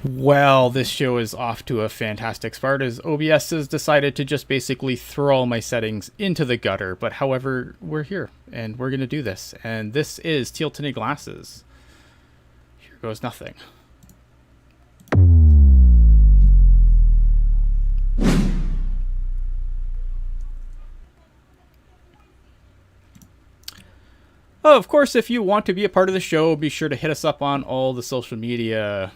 Well, this show is off to a fantastic start as OBS has decided to just basically throw all my settings into the gutter. But however, we're here and we're going to do this. And this is Teal tinted glasses. Here goes nothing. Oh, of course, if you want to be a part of the show, be sure to hit us up on all the social media.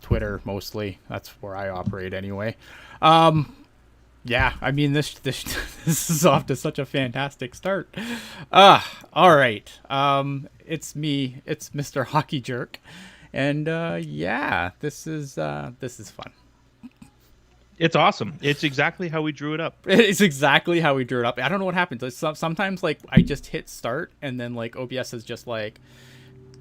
Twitter mostly. That's where I operate anyway. Yeah, I mean this this is off to such a fantastic start. All right. It's me. It's Mr. Hockey Jerk, and yeah, this is fun. It's awesome. It's exactly how we drew it up. It's exactly how we drew it up. I don't know what happens. Sometimes like I just hit start, and then like OBS is just like,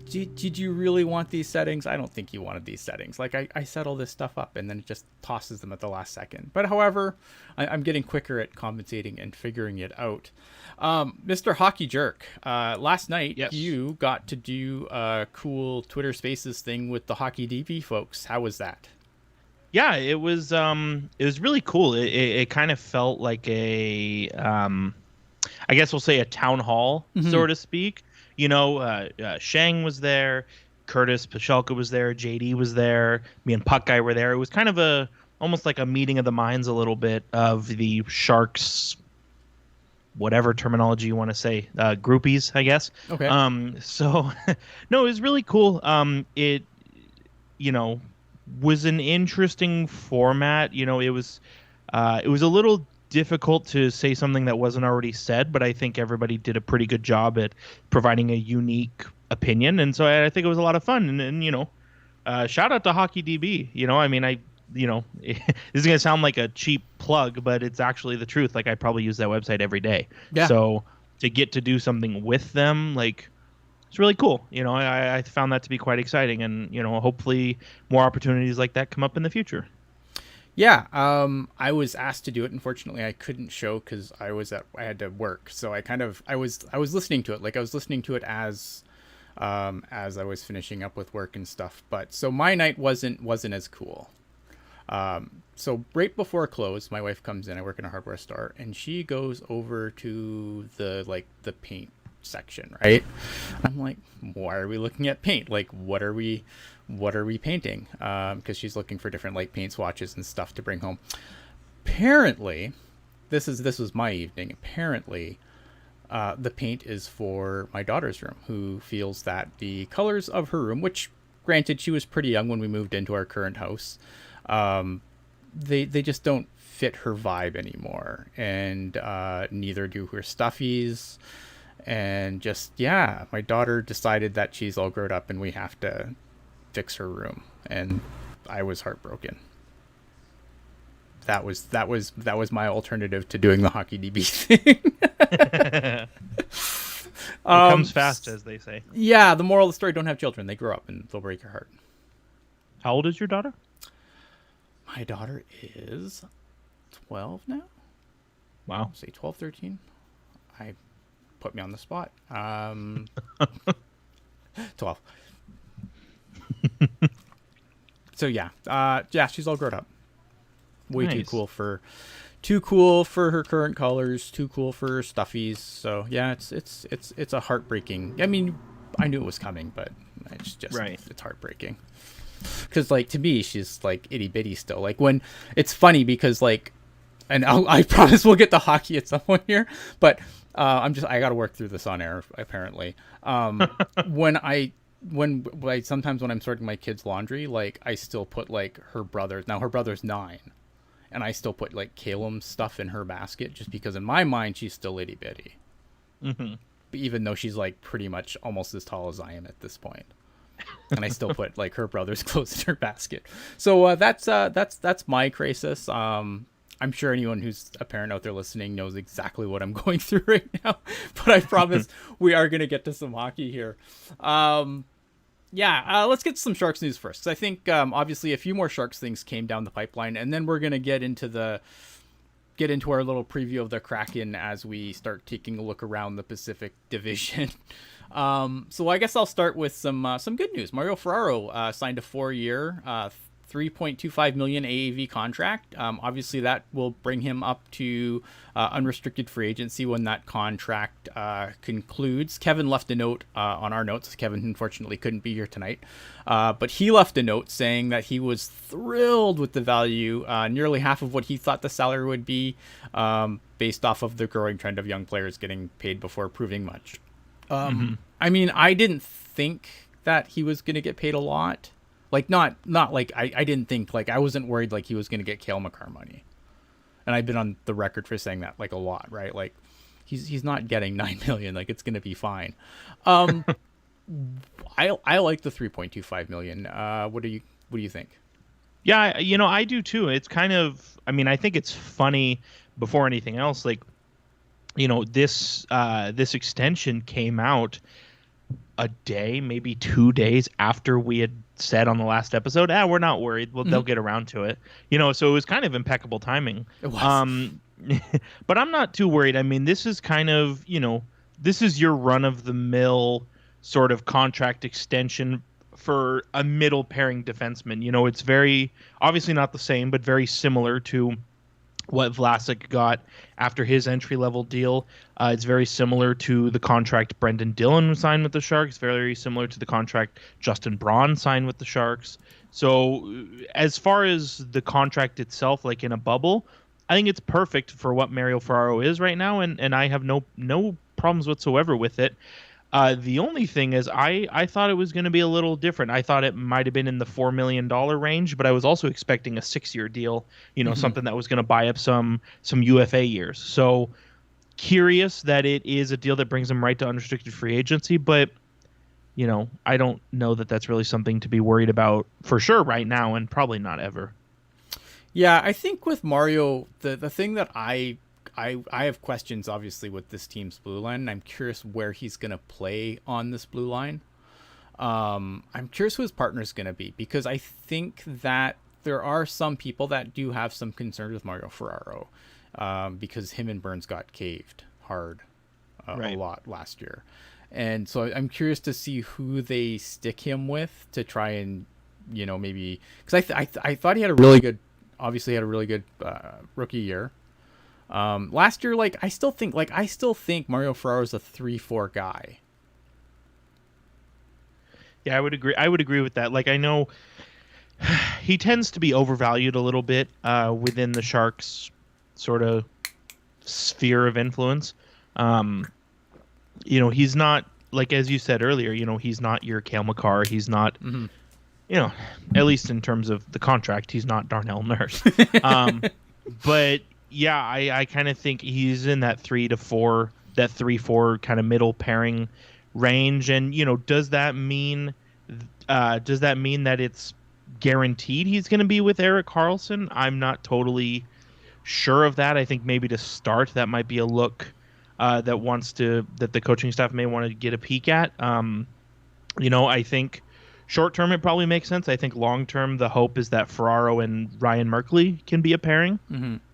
did you really want these settings? I don't think you wanted these settings. Like I set all this stuff up and then it just tosses them at the last second. But however, I'm getting quicker at compensating and figuring it out. Mr. Hockey Jerk, last night Yes. you got to do a cool Twitter Spaces thing with the Hockey DB folks. How was that? Yeah, it was really cool. It kind of felt like a I guess we'll say a town hall, so to speak. You know, Shang was there, Curtis Pashelka was there, JD was there, me and Puck Guy were there. It was kind of almost like a meeting of the minds a little bit of the Sharks, whatever terminology you want to say, groupies, I guess. Okay. So no, it was really cool. It, you know, was an interesting format. You know, it was a little difficult to say something that wasn't already said, but I think everybody did a pretty good job at providing a unique opinion, and so I think it was a lot of fun. And you know, shout out to Hockey DB. You know, I mean, this is gonna sound like a cheap plug, but it's actually the truth. Like I probably use that website every day. Yeah. So to get to do something with them, like, it's really cool. You know, I found that to be quite exciting, and you know, hopefully more opportunities like that come up in the future. Yeah, I was asked to do it. Unfortunately, I couldn't show because I had to work. So I was listening to it. Like I was listening to it as I was finishing up with work and stuff. But so my night wasn't as cool. So right before close, my wife comes in. I work in a hardware store, and she goes over to the paint section, right? I'm like, why are we looking at paint? Like, what are we painting? Because she's looking for different like paint swatches and stuff to bring home. Apparently, this was my evening. Apparently, the paint is for my daughter's room, who feels that the colors of her room, which granted she was pretty young when we moved into our current house, they just don't fit her vibe anymore, and neither do her stuffies. And just, yeah, my daughter decided that she's all grown up and we have to fix her room, and I was heartbroken. That was my alternative to doing the Hockey DB thing. It comes fast, as they say. Yeah, the moral of the story: don't have children. They grow up and they'll break your heart. How old is your daughter? My daughter is 12 now. Wow. Say 12, 13. I put me on the spot. 12. So yeah, she's all grown up. Way Nice. too cool for her current colors. Too cool for her stuffies. So yeah, it's a heartbreaking. I mean, I knew it was coming, but it's just Right. It's heartbreaking. Because like to me, she's like itty bitty still. Like when it's funny because like, and I promise we'll get to hockey at some point here, but I got to work through this on air apparently. When sometimes when I'm sorting my kids' laundry, like I still put like her brother. Now her brother's 9, and I still put like Caleb's stuff in her basket just because in my mind she's still itty bitty. Mm-hmm. Even though she's like pretty much almost as tall as I am at this point. And I still put like her brother's clothes in her basket. So that's my crisis. I'm sure anyone who's a parent out there listening knows exactly what I'm going through right now. But I promise we are going to get to some hockey here. Let's get to some Sharks news first. I think obviously a few more Sharks things came down the pipeline, and then we're going to get into the get into our little preview of the Kraken as we start taking a look around the Pacific Division. So I guess I'll start with some good news. Mario Ferraro signed a 4-year, $3.25 million AAV contract. Obviously, that will bring him up to unrestricted free agency when that contract concludes. Kevin left a note on our notes. Kevin unfortunately couldn't be here tonight, but he left a note saying that he was thrilled with the value, nearly half of what he thought the salary would be, based off of the growing trend of young players getting paid before proving much. I mean, I didn't think that he was going to get paid a lot. Like, not like, I didn't think, like, I wasn't worried, like, he was going to get Cale Makar money. And I've been on the record for saying that, like, a lot, right? Like, he's not getting $9 million. Like, it's going to be fine. I like the $3.25 million. What do you think? Yeah, I do too. It's kind of, I mean, I think it's funny before anything else. Like, this extension came out a day, maybe 2 days after we had said on the last episode, we're not worried. Well, they'll get around to it. So it was kind of impeccable timing. It was. But I'm not too worried. I mean, this is kind of, this is your run-of-the-mill sort of contract extension for a middle pairing defenseman. It's very, obviously not the same, but very similar to what Vlasic got after his entry-level deal. It's very similar to the contract Brendan Dillon signed with the Sharks, very similar to the contract Justin Braun signed with the Sharks. So as far as the contract itself, like in a bubble, I think it's perfect for what Mario Ferraro is right now, and I have no problems whatsoever with it. The only thing is I thought it was going to be a little different. I thought it might have been in the $4 million range, but I was also expecting a 6-year deal, something that was going to buy up some UFA years. So curious that it is a deal that brings him right to unrestricted free agency, but I don't know that that's really something to be worried about for sure right now, and probably not ever. Yeah, I think with Mario, the thing that I have questions, obviously, with this team's blue line. And I'm curious where he's going to play on this blue line. I'm curious who his partner is going to be, because I think that there are some people that do have some concerns with Mario Ferraro, because him and Burns got caved hard a lot last year. And so I'm curious to see who they stick him with to try and, maybe, because I thought he had a really good, obviously had a really good rookie year. Last year, I still think Mario Ferraro is a 3-4 guy. Yeah, I would agree with that. Like, I know he tends to be overvalued a little bit within the Sharks sort of sphere of influence. He's not, like, as you said earlier, he's not your Cale Makar. He's not, at least in terms of the contract, he's not Darnell Nurse. But yeah, I kind of think he's in that 3-4 kind of middle pairing range. And, does that mean that it's guaranteed he's going to be with Erik Karlsson? I'm not totally sure of that. I think maybe to start, that might be a look that the coaching staff may want to get a peek at. I think short term it probably makes sense. I think long term the hope is that Ferraro and Ryan Merkley can be a pairing.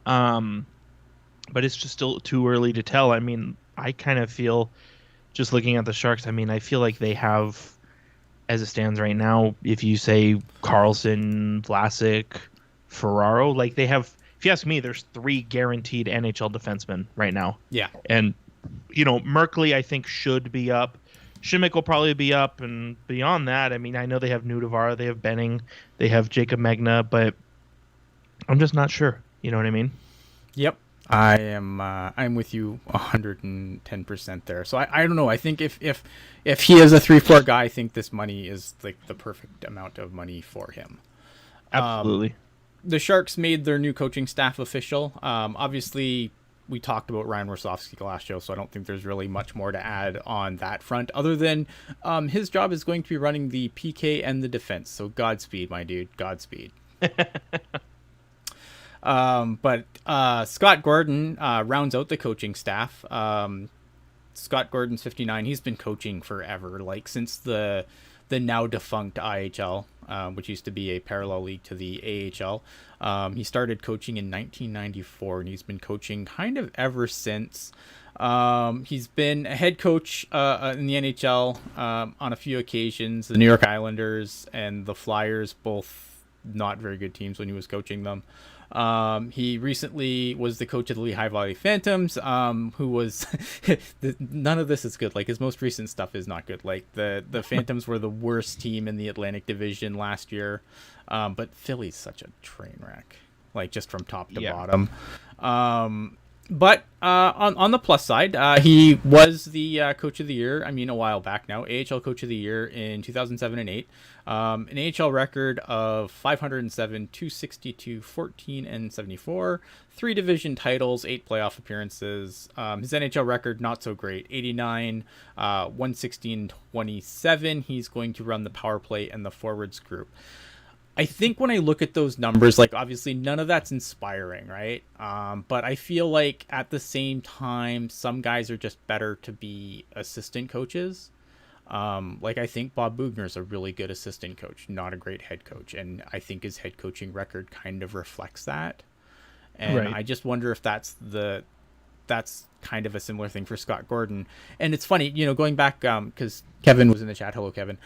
But it's just still too early to tell. I mean, I kind of feel, just looking at the Sharks, I mean, I feel like they have, as it stands right now, if you say Karlsson, Vlasic, Ferraro, like they have, if you ask me, there's 3 guaranteed NHL defensemen right now. Yeah. And, Merkley, I think, should be up. Schmick will probably be up, and beyond that, I mean, I know they have Nudavara, they have Benning, they have Jacob Magna, but I'm just not sure. You know what I mean? Yep. I'm with you 110% there. So I don't know. I think if he is a 3-4 guy, I think this money is like the perfect amount of money for him. Absolutely. The Sharks made their new coaching staff official. Obviously, we talked about Ryan Warsofsky last show, so I don't think there's really much more to add on that front, other than his job is going to be running the PK and the defense. So Godspeed, my dude. Godspeed. But Scott Gordon rounds out the coaching staff. Scott Gordon's 59. He's been coaching forever, like since the the now defunct IHL, which used to be a parallel league to the AHL. He started coaching in 1994, and he's been coaching kind of ever since. He's been a head coach in the NHL on a few occasions. The New York Islanders and the Flyers, both not very good teams when he was coaching them. He recently was the coach of the Lehigh Valley Phantoms, who was none of this is good. Like, his most recent stuff is not good. Like, the Phantoms were the worst team in the Atlantic Division last year. But Philly's such a train wreck, like, just from top to bottom. But on the plus side, he was the coach of the year. I mean, a while back now, AHL coach of the year in 2007 and 8. An AHL record of 507, 262, 14, and 74. 3 division titles, 8 playoff appearances. His NHL record, not so great. 89, 116, 27. He's going to run the power play and the forwards group. I think when I look at those numbers, like, obviously none of that's inspiring, right? But I feel like at the same time, some guys are just better to be assistant coaches. Like, I think Bob Bugner's a really good assistant coach, not a great head coach. And I think his head coaching record kind of reflects that. And I just wonder if that's kind of a similar thing for Scott Gordon. And it's funny, going back, because Kevin was in the chat. Hello, Kevin.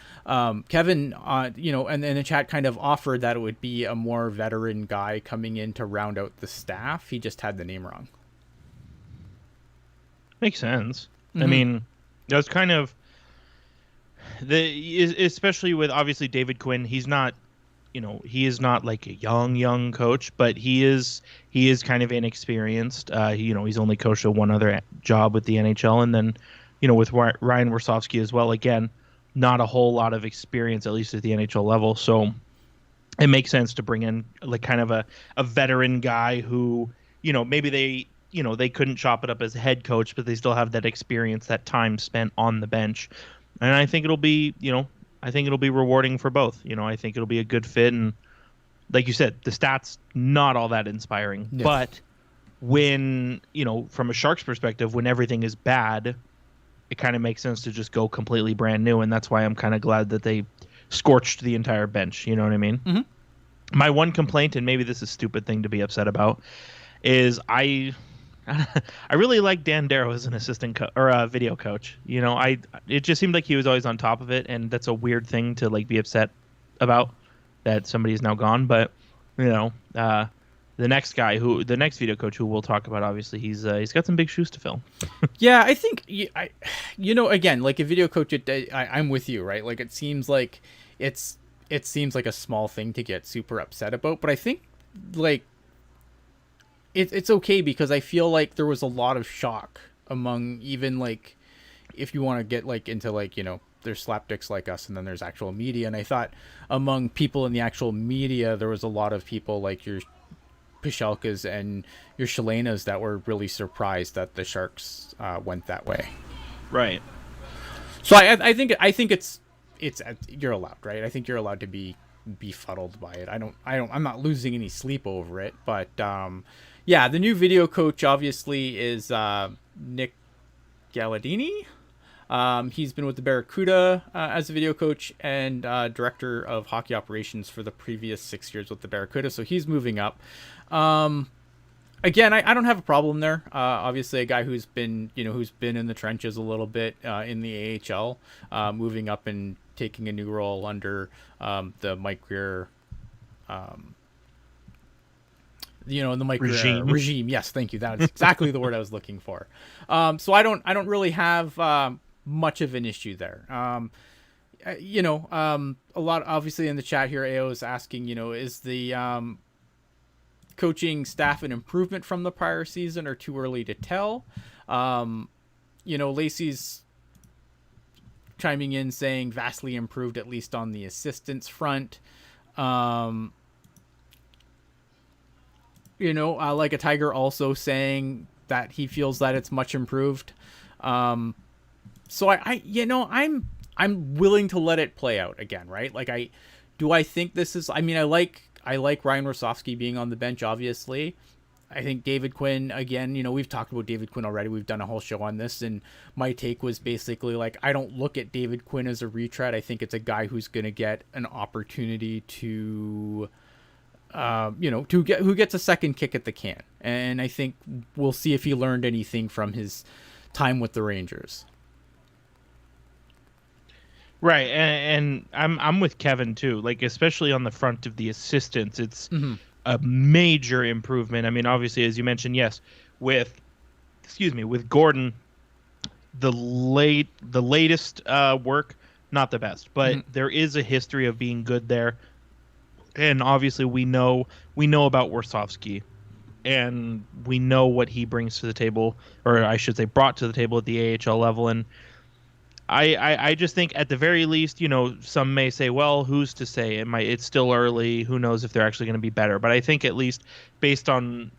Kevin, and the chat kind of offered that it would be a more veteran guy coming in to round out the staff. He just had the name wrong. Makes sense. I mean, that's kind of especially with, obviously, David Quinn. He's not, he is not like a young coach, but he is kind of inexperienced. He's only coached one other job with the NHL, and then, with Ryan Warsofsky as well. Again, not a whole lot of experience, at least at the NHL level. So it makes sense to bring in like kind of a veteran guy who, maybe they couldn't chop it up as a head coach, but they still have that experience, that time spent on the bench. And I think it'll be, rewarding for both. I think it'll be a good fit. And like you said, the stats, not all that inspiring. Yeah. But when, from a Sharks perspective, when everything is bad, it kind of makes sense to just go completely brand new. And that's why I'm kind of glad that they scorched the entire bench. You know what I mean? Mm-hmm. My one complaint, and maybe this is a stupid thing to be upset about, is I really like Dan Darrow as an assistant or a video coach. It just seemed like he was always on top of it, and that's a weird thing to like be upset about, that somebody is now gone. But the next video coach who we'll talk about, obviously he's got some big shoes to fill. Yeah, I think again, like a video coach, I'm with you, right? Like it seems like a small thing to get super upset about, but I think like it's okay, because I feel like there was a lot of shock among, even like, if you want to get like into like, there's slapdicks like us and then there's actual media. And I thought among people in the actual media, there was a lot of people like your Pichelkas and your Shalenas that were really surprised that the Sharks went that way. Right. So I think it's you're allowed, right? I think you're allowed to be befuddled by it. I'm not losing any sleep over it, but yeah, the new video coach obviously is Nick Gialdini. He's been with the Barracuda as a video coach and director of hockey operations for the previous 6 years with the Barracuda. So he's moving up. Again, I don't have a problem there. Obviously, a guy who's been in the trenches a little bit in the AHL, moving up and taking a new role under the Mike Greer. In the Mike regime. Yes, thank you. That's exactly the word I was looking for. So I don't really have much of an issue there. A lot obviously in the chat here. AO is asking, is the coaching staff an improvement from the prior season or too early to tell? Lacey's chiming in saying vastly improved, at least on the assistants front. Like a Tiger also saying that he feels that it's much improved. So I'm willing to let it play out again, right? Like I think this is, I like Ryan Warsofsky being on the bench, obviously. I think David Quinn, again, we've talked about David Quinn already. We've done a whole show on this, and my take was basically like, I don't look at David Quinn as a retread. I think it's a guy who's going to get an opportunity to, who gets a second kick at the can. And I think we'll see if he learned anything from his time with the Rangers. Right, and I'm with Kevin too. Like, especially on the front of the assistants, it's a major improvement. I mean, obviously, as you mentioned, yes, with Gordon, the latest work, not the best, but there is a history of being good there, and obviously we know about Warsofsky, and we know what he brings to the table, or I should say, brought to the table at the AHL level, and I just think at the very least, some may say, well, who's to say? It's still early. Who knows if they're actually going to be better? But I think at least based on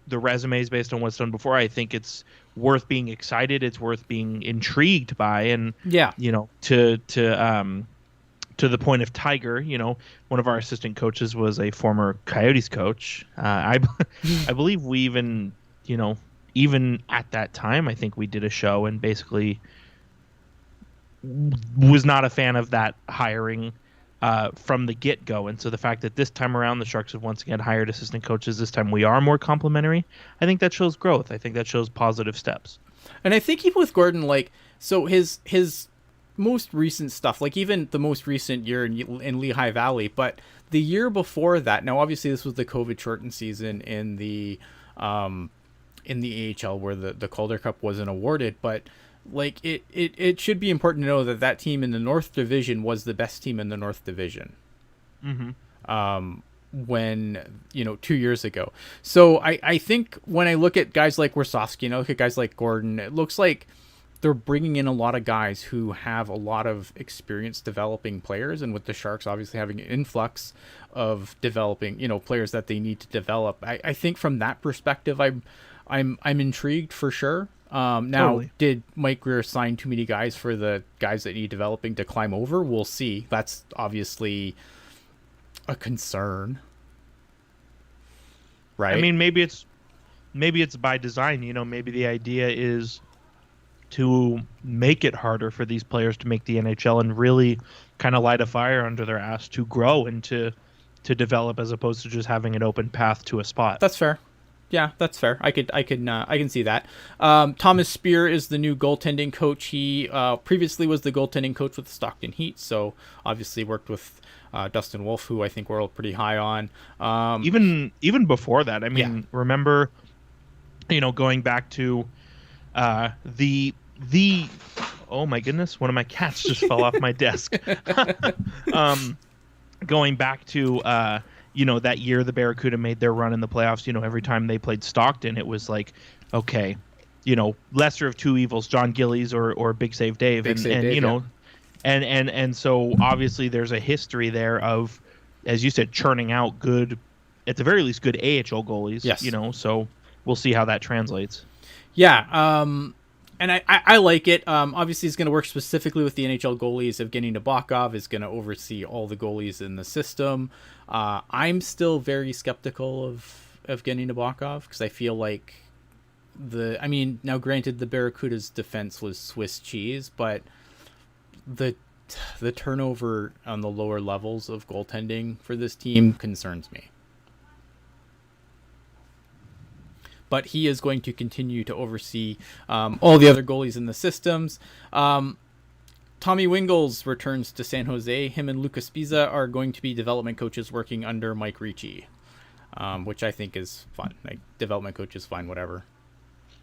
the resumes, based on what's done before, I think it's worth being excited. It's worth being intrigued by. And, to the point of Tiger, one of our assistant coaches was a former Coyotes coach. I believe we even at that time, I think we did a show and basically was not a fan of that hiring from the get-go. And so the fact that this time around the Sharks have once again hired assistant coaches, this time we are more complimentary, I think that shows growth. I think that shows positive steps. And I think even with Gordon, like, so his most recent stuff, like even the most recent year in Lehigh Valley, but the year before that, now obviously this was the COVID shortened season in the AHL where the Calder Cup wasn't awarded, but like it should be important to know that team in the North Division was the best team in the North Division. When 2 years ago. So I think when I look at guys like Warsofsky and I look at guys like Gordon, it looks like they're bringing in a lot of guys who have a lot of experience developing players, and with the Sharks obviously having an influx of developing players that they need to develop. I think from that perspective, I'm intrigued for sure. Now, totally. Did Mike Grier sign too many guys for the guys that need developing to climb over? We'll see. That's obviously a concern, right? I mean, maybe it's by design. Maybe the idea is to make it harder for these players to make the NHL and really kind of light a fire under their ass to grow and to develop, as opposed to just having an open path to a spot. That's fair. Yeah, that's fair. I can see that. Thomas Speer is the new goaltending coach. He previously was the goaltending coach with the Stockton Heat, so obviously worked with Dustin Wolf, who I think we're all pretty high on. Even before that, I mean, remember, going back to the oh my goodness, one of my cats just fell off my desk. Going back to that year the Barracuda made their run in the playoffs, every time they played Stockton, it was like, okay, lesser of two evils, John Gillies or Big Save Dave. And so obviously there's a history there of, as you said, churning out good, at the very least, good AHL goalies. Yes. So we'll see how that translates. Yeah. And I like it. Obviously, it's going to work specifically with the NHL goalies. Evgeny Nabokov is going to oversee all the goalies in the system. I'm still very skeptical of Evgeny Nabokov because I feel like now granted, the Barracuda's defense was Swiss cheese, but the turnover on the lower levels of goaltending for this team concerns me. But he is going to continue to oversee all the other goalies in the systems. Tommy Wingels returns to San Jose. Him and Luca Sbisa are going to be development coaches working under Mike Ricci, which I think is fun. Like, development coach is fine, whatever.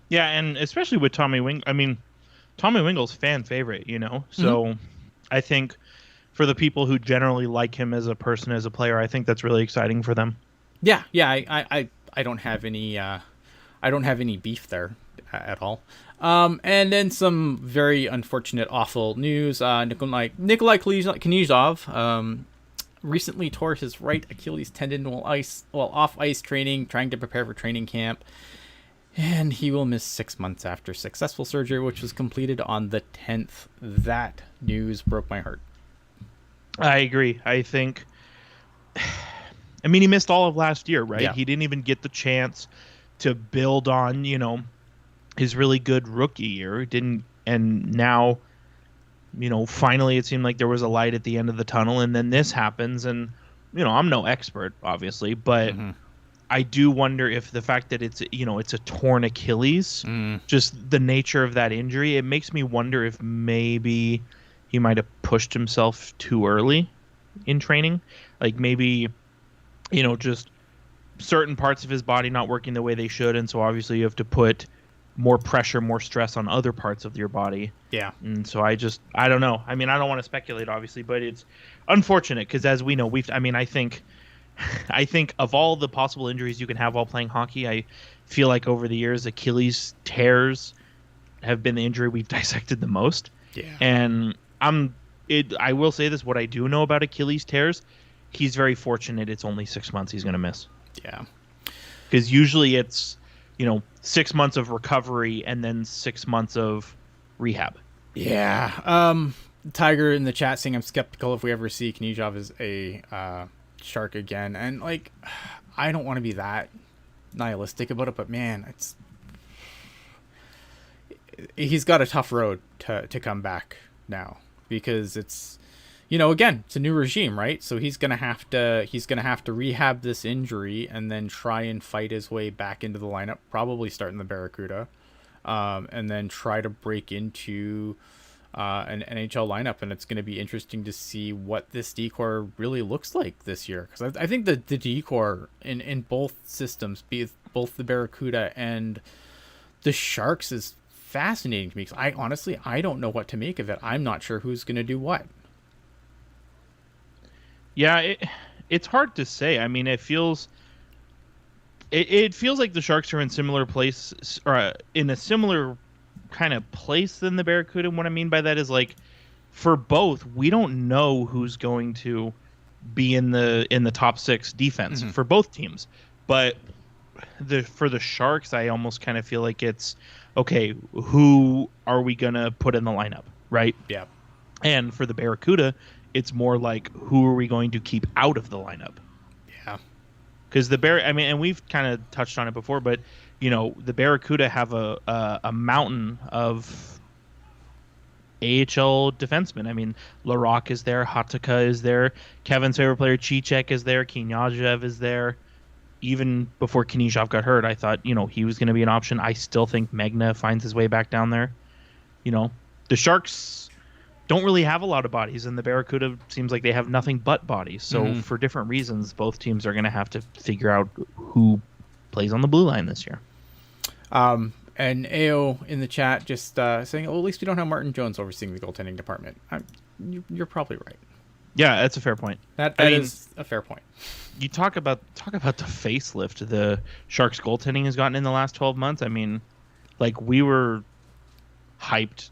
Yeah, and especially with Tommy Wingels. I mean, Tommy Wingels, fan favorite, So I think for the people who generally like him as a person, as a player, I think that's really exciting for them. Yeah. I don't have any... I don't have any beef there at all. And then some very unfortunate, awful news. Nikolai Knyzhov recently tore his right Achilles tendon while off ice training, trying to prepare for training camp. And he will miss 6 months after successful surgery, which was completed on the 10th. That news broke my heart. I agree. I think... he missed all of last year, right? Yeah. He didn't even get the chance to build on, his really good rookie year. Didn't, and now, finally it seemed like there was a light at the end of the tunnel, and then this happens, and I'm no expert, obviously, but Mm-hmm. I do wonder if the fact that it's a torn Achilles, Mm. just the nature of that injury, it makes me wonder if maybe he might have pushed himself too early in training. Like maybe, just certain parts of his body not working the way they should, and so obviously you have to put more pressure, more stress on other parts of your body. Yeah. And so I don't know. I mean, I don't want to speculate, obviously, but it's unfortunate because as we know, I think of all the possible injuries you can have while playing hockey, I feel like over the years, Achilles tears have been the injury we've dissected the most. Yeah. And I will say this, what I do know about Achilles tears, he's very fortunate it's only 6 months he's going to miss. Yeah. Because usually it's, 6 months of recovery and then 6 months of rehab. Yeah. Tiger in the chat saying I'm skeptical if we ever see Knyzhov as a Shark again, and like I don't want to be that nihilistic about it, but man, he's got a tough road to come back now, because it's again, it's a new regime, right? So he's gonna have to rehab this injury and then try and fight his way back into the lineup, probably starting the Barracuda, and then try to break into an NHL lineup. And it's going to be interesting to see what this decor really looks like this year, because I think that the decor in both systems, be it both the Barracuda and the Sharks, is fascinating to me, because I don't know what to make of it. I'm not sure who's going to do what. Yeah, it's hard to say. I mean, it feels like the Sharks are in similar place, or in a similar kind of place than the Barracuda. And what I mean by that is, like, for both, we don't know who's going to be in the top six defense for both teams. But for the Sharks, I almost kind of feel like it's okay, who are we gonna put in the lineup, right? Yeah. And for the Barracuda, it's more like, who are we going to keep out of the lineup? Yeah. Because and we've kind of touched on it before, but the Barracuda have a mountain of AHL defensemen. I mean, Larocque is there, Hataka is there, Kevin's favorite player Cicek is there, Knyzhov is there. Even before Knyzhov got hurt, I thought he was going to be an option. I still think Megna finds his way back down there. The Sharks don't really have a lot of bodies, and the Barracuda seems like they have nothing but bodies. So for different reasons, both teams are going to have to figure out who plays on the blue line this year. And AO in the chat just saying, at least we don't have Martin Jones overseeing the goaltending department. You're probably right. Yeah, that's a fair point. That is a fair point. You talk about the facelift the Sharks goaltending has gotten in the last 12 months. I mean, like, we were hyped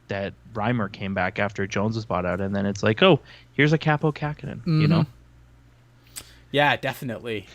that Reimer came back after Jones was bought out, and then it's like, oh, here's a Capo Kakinen, Yeah, definitely.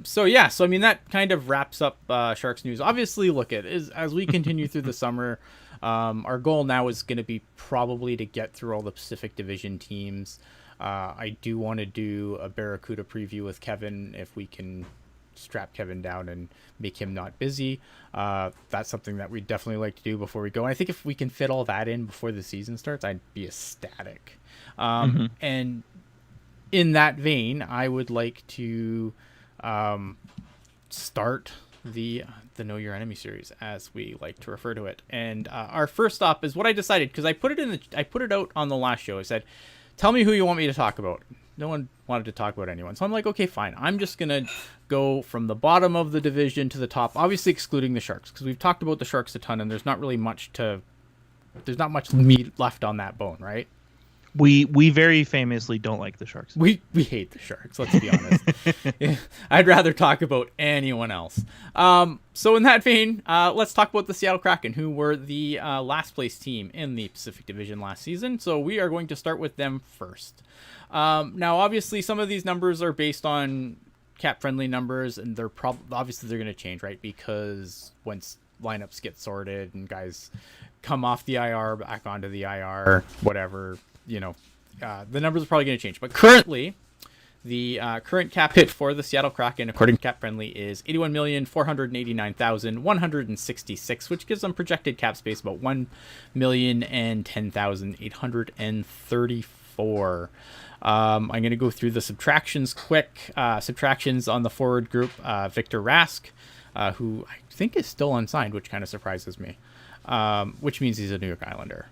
So I mean, that kind of wraps up Sharks news. Obviously, look, as we continue through the summer, our goal now is going to be probably to get through all the Pacific Division teams. I do want to do a Barracuda preview with Kevin if we can strap Kevin down and make him not busy. That's something that we'd definitely like to do before we go. And I think if we can fit all that in before the season starts, I'd be ecstatic. And in that vein, I would like to start the Know Your Enemy series, as we like to refer to it. And our first stop is what I decided, because I put it out on the last show. I said, tell me who you want me to talk about. No one wanted to talk about anyone. So I'm like, okay, fine. I'm just going to go from the bottom of the division to the top, obviously excluding the Sharks, because we've talked about the Sharks a ton, and there's not much meat left on that bone, right? We very famously don't like the Sharks. We hate the Sharks, let's be honest. I'd rather talk about anyone else. So in that vein, let's talk about the Seattle Kraken, who were the last place team in the Pacific Division last season. So we are going to start with them first. Now, obviously, some of these numbers are based on cap-friendly numbers, and they're obviously going to change, right? Because once lineups get sorted and guys come off the IR, back onto the IR, whatever, the numbers are probably going to change. But currently, The current cap hit for the Seattle Kraken, according to Cap Friendly, is 81,489,166, which gives them projected cap space about 1,010,834. I'm going to go through the subtractions quick. Subtractions on the forward group: Victor Rask, who I think is still unsigned, which kind of surprises me, which means he's a New York Islander.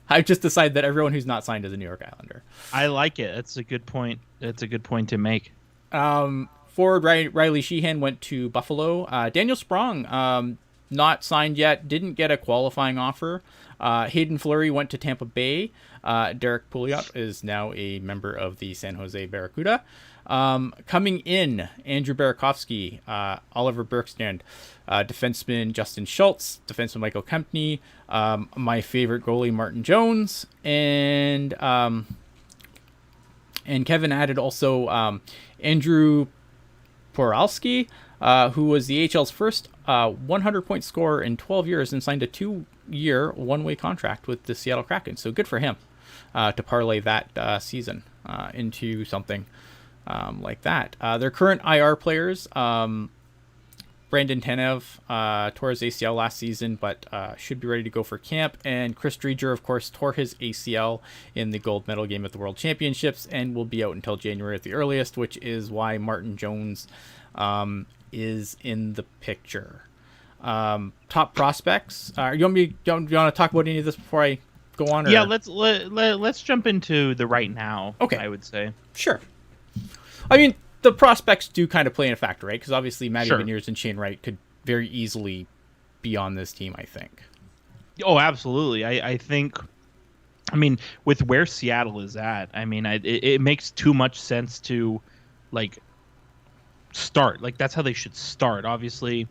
I've just decided that everyone who's not signed is a New York Islander. I like it. That's a good point. That's a good point to make. Forward Riley Sheehan went to Buffalo. Daniel Sprong, not signed yet, didn't get a qualifying offer. Hayden Fleury went to Tampa Bay. Derek Pouliot is now a member of the San Jose Barracuda. Coming in, Andrew Burakovsky, Oliver Bergstrand, defenseman Justin Schultz, defenseman Michael Kempney, my favorite goalie Martin Jones, and Kevin added also Andrew Poralski, who was the AHL's first 100-point scorer in 12 years and signed a 2-year one-way contract with the Seattle Kraken. So good for him to parlay that season into something like that. Their current IR players, Brandon Tanev tore his ACL last season, but should be ready to go for camp. And Chris Dreger, of course, tore his ACL in the gold medal game at the World Championships and will be out until January at the earliest, which is why Martin Jones is in the picture. Top prospects. You want to talk about any of this before I go on? Or? Yeah, let's jump into the right now. Okay, I would say sure. I mean, the prospects do kind of play in a factor, right? Because obviously Matty Sure. Beniers and Shane Wright could very easily be on this team, I think. Oh, absolutely. I think, I mean, with where Seattle is at, I mean, it makes too much sense to, like, start. Like, that's how they should start. Obviously,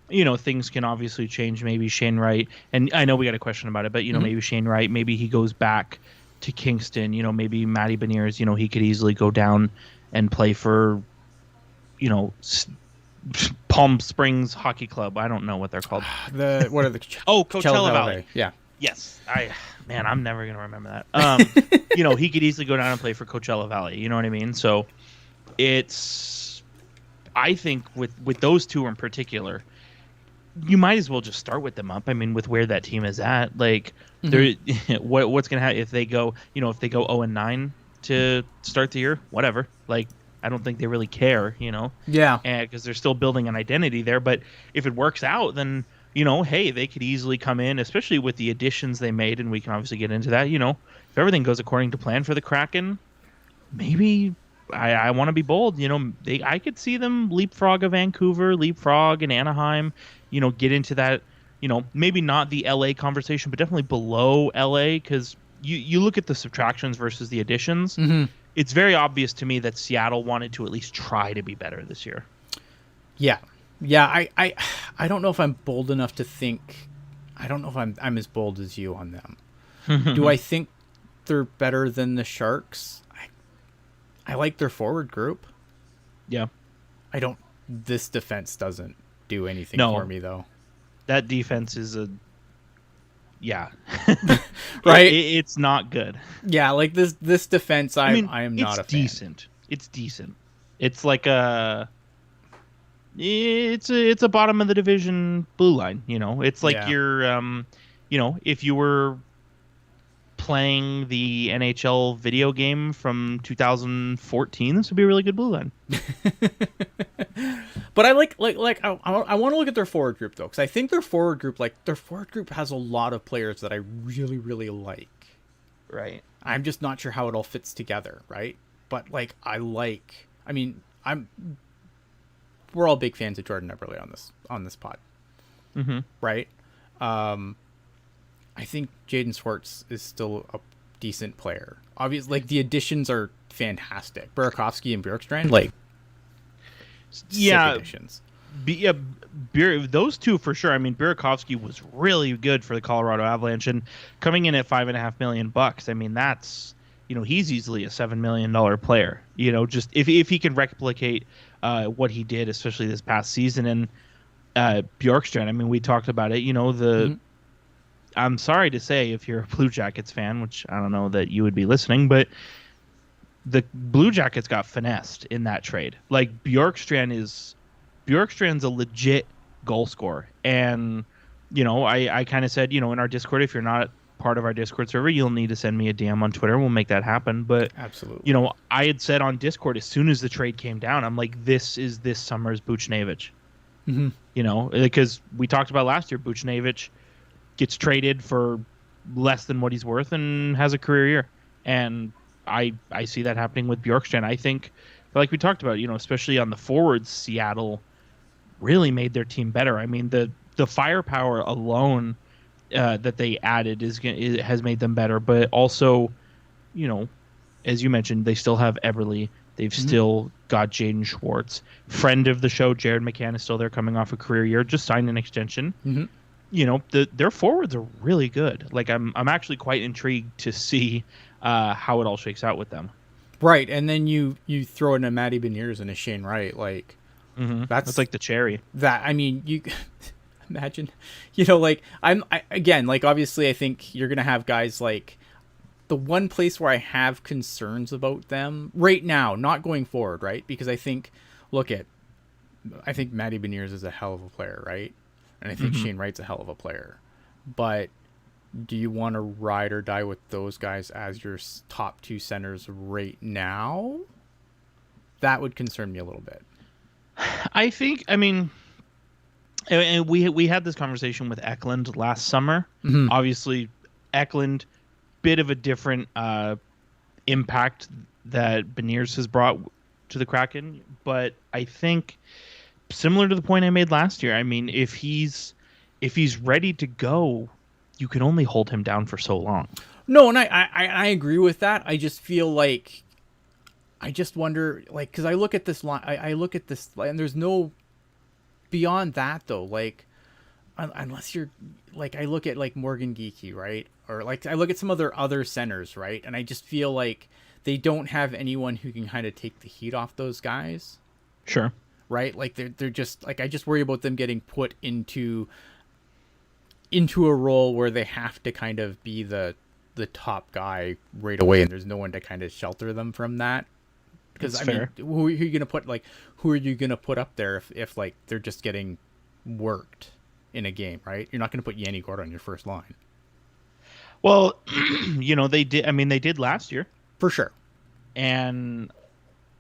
you know, things can obviously change. Maybe Shane Wright, and I know we got a question about it, but, you know, maybe Shane Wright, maybe he goes back to Kingston. You know, maybe Matty Beniers, you know, he could easily go down and play for, you know, Palm Springs Hockey Club. I don't know what they're called. What are the Coachella Valley. Yeah. Yes. I'm never gonna remember that. You know, he could easily go down and play for Coachella Valley. You know what I mean? So I think with those two in particular, you might as well just start with them up. I mean, with where that team is at, like, what's gonna happen if they go, you know, if they go 0-9 to start the year, whatever. Like, I don't think they really care, you know. Yeah. Because they're still building an identity there. But if it works out, then, you know, hey, they could easily come in, especially with the additions they made, and we can obviously get into that. You know, if everything goes according to plan for the Kraken, maybe I want to be bold. You know, I could see them leapfrog a Vancouver, leapfrog in Anaheim. You know, get into that. You know, maybe not the LA conversation, but definitely below LA, because you look at the subtractions versus the additions. It's very obvious to me that Seattle wanted to at least try to be better this year. Yeah. I don't know if I'm bold enough to think. I don't know if I'm as bold as you on them. Do I think they're better than the Sharks? I like their forward group. Yeah. I don't. This defense doesn't do anything for me, though. That defense is yeah. Right? It's not good. Yeah, like this defense, I am not a fan. It's decent. It's like it's a bottom of the division blue line, you know. It's like you're you know, if you were playing the NHL video game from 2014, this would be a really good blue line. But I like I want to look at their forward group, though, because I think their forward group has a lot of players that I really, really like. Right. I'm just not sure how it all fits together, right? But we're all big fans of Jordan Eberle on this pod, right? I think Jaden Schwartz is still a decent player. Obviously, like, the additions are fantastic. Burakovsky and Bjorkstrand, like, sick additions. Those two for sure. I mean, Burakovsky was really good for the Colorado Avalanche, and coming in at $5.5 million. I mean, that's, you know, he's easily a $7 million player. You know, just if he can replicate what he did, especially this past season. And Bjorkstrand, I mean, we talked about it. You know, I'm sorry to say, if you're a Blue Jackets fan, which I don't know that you would be listening, but the Blue Jackets got finessed in that trade. Like Bjorkstrand's a legit goal scorer, and I kind of said, in our Discord, if you're not part of our Discord server, you'll need to send me a DM on Twitter. We'll make that happen. But absolutely, I had said on Discord as soon as the trade came down, I'm like, this is this summer's Buchnevich. Because we talked about last year, Buchnevich gets traded for less than what he's worth and has a career year, and I see that happening with Bjorkstrand. I think, like we talked about, especially on the forwards, Seattle really made their team better. I mean, the firepower alone that they added has made them better. But also, as you mentioned, they still have Eberle. They've still got Jaden Schwartz. Friend of the show, Jared McCann, is still there, coming off a career year, just signed an extension. Their forwards are really good. Like I'm actually quite intrigued to see how it all shakes out with them. Right, and then you throw in a Matty Beniers and a Shane Wright, like that's like the cherry. That, I mean, you imagine, like again, like obviously I think you're gonna have guys like, the one place where I have concerns about them right now, not going forward, right? Because I think Matty Beniers is a hell of a player, right? And I think Shane Wright's a hell of a player. But do you want to ride or die with those guys as your top two centers right now? That would concern me a little bit. I mean, and we had this conversation with Eklund last summer. Obviously, Eklund, bit of a different impact that Beniers has brought to the Kraken, but I think similar to the point I made last year. I mean, if he's ready to go, you can only hold him down for so long. No, and I agree with that. I just feel like, I just wonder, like, because I look at this line, I look at this, and there's no beyond that though. Like, unless you're like, I look at like Morgan Geekie, right? Or like I look at some other centers, right? And I just feel like they don't have anyone who can kind of take the heat off those guys. Sure. Right? Like they're just like, I just worry about them getting put into a role where they have to kind of be the top guy right away, and there's no one to kind of shelter them from that. Because mean, who are you gonna put up there if like they're just getting worked in a game, right? You're not gonna put Yanni Gourde on your first line. Well, they did. I mean, they did last year for sure. And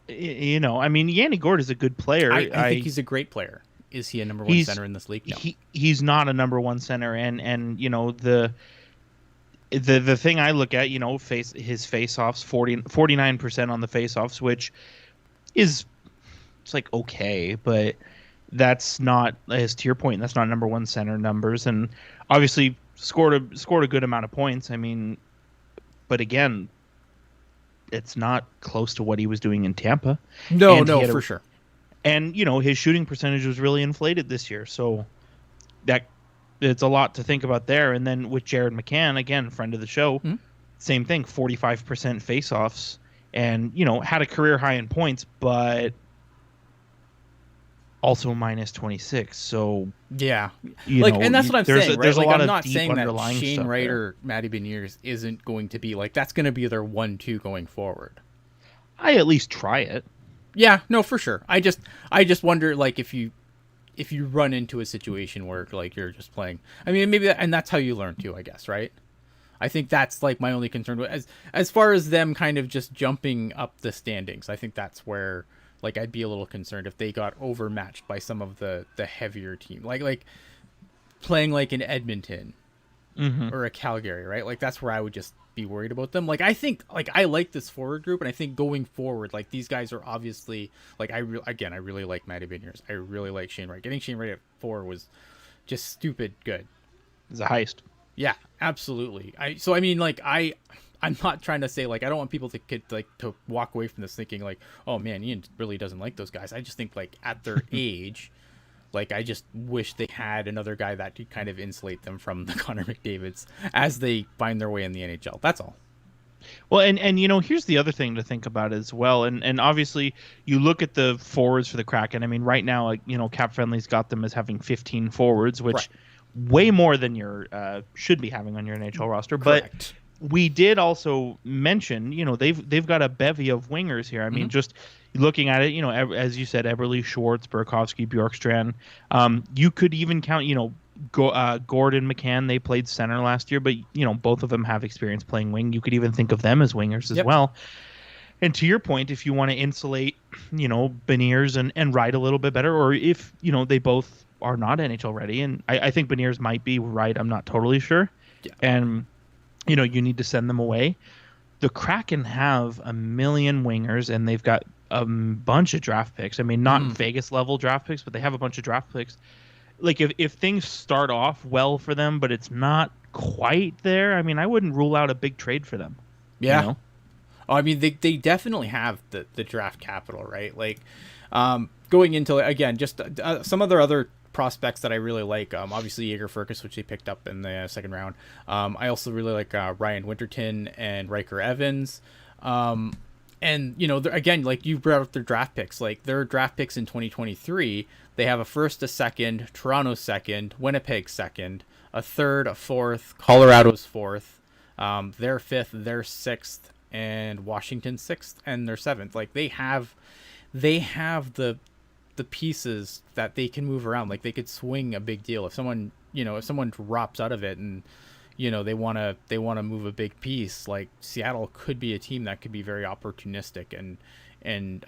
I mean, Yanni Gourde is a good player. I think he's a great player. Is he a number one center in this league? No. He's not a number one center, and the thing I look at, his face-offs, 49% on the face-offs, which is, it's like okay, but that's not, as to your point, that's not number one center numbers, and obviously scored a good amount of points. I mean, but again, it's not close to what he was doing in Tampa. No, for sure. And his shooting percentage was really inflated this year, so that it's a lot to think about there. And then with Jared McCann, again, friend of the show, same thing, 45% face-offs, and had a career high in points, but also minus 26. So yeah, and that's what I'm saying. Right? There's like, a lot I'm not of saying that underlying Shane stuff Wright there. or Matty Beniers isn't going to be like, that's going to be their 1-2 going forward. I at least try it. Yeah, no, for sure. I just wonder, like, if you run into a situation where like you're just playing. I mean, maybe and that's how you learn too, I guess, right? I think that's like my only concern as far as them kind of just jumping up the standings. I think that's where like I'd be a little concerned if they got overmatched by some of the heavier team, like playing like in Edmonton or a Calgary, right? Like that's where I would just be worried about them. Like I think like I like this forward group, and I think going forward, like these guys are obviously like I really like Matty Beniers. I really like Shane Wright. Getting Shane Wright at 4 was just stupid good. It's a heist. Yeah, absolutely. I'm not trying to say like I don't want people to get like to walk away from this thinking like, oh man, Ian really doesn't like those guys. I just think like at their age, like I just wish they had another guy that could kind of insulate them from the Connor McDavids as they find their way in the NHL. That's all. Well, and here's the other thing to think about as well. And obviously you look at the forwards for the Kraken. I mean, right now, Cap Friendly's got them as having 15 forwards, which way more than you should be having on your NHL roster. Correct. But we did also mention, they've got a bevy of wingers here. I mean, just looking at it, as you said, Eberle, Schwartz, Burakovsky, Bjorkstrand. You could even count, Gordon, McCann. They played center last year, but both of them have experience playing wing. You could even think of them as wingers as well. And to your point, if you want to insulate, Beniers and Wright a little bit better, or if they both are not NHL ready, and I think Beniers might be right. I'm not totally sure. Yeah. And you need to send them away. The Kraken have a million wingers, and they've got a bunch of draft picks. I mean, not Vegas level draft picks, but they have a bunch of draft picks. Like if things start off well for them, but it's not quite there, I mean, I wouldn't rule out a big trade for them. Yeah. Oh, I mean, they definitely have the draft capital, right? Like, going into, again, just some of their other prospects that I really like. Obviously, Jaeger Furcus, which they picked up in the second round. I also really like Ryan Winterton and Riker Evans. And, again, like you brought up their draft picks. Like, their draft picks in 2023, they have a first, a second, Toronto second, Winnipeg second, a third, a fourth, Colorado's fourth, their fifth, their sixth, and Washington sixth, and their seventh. Like, they have the pieces that they can move around. Like, they could swing a big deal if someone drops out of it and they want to move a big piece. Like, Seattle could be a team that could be very opportunistic and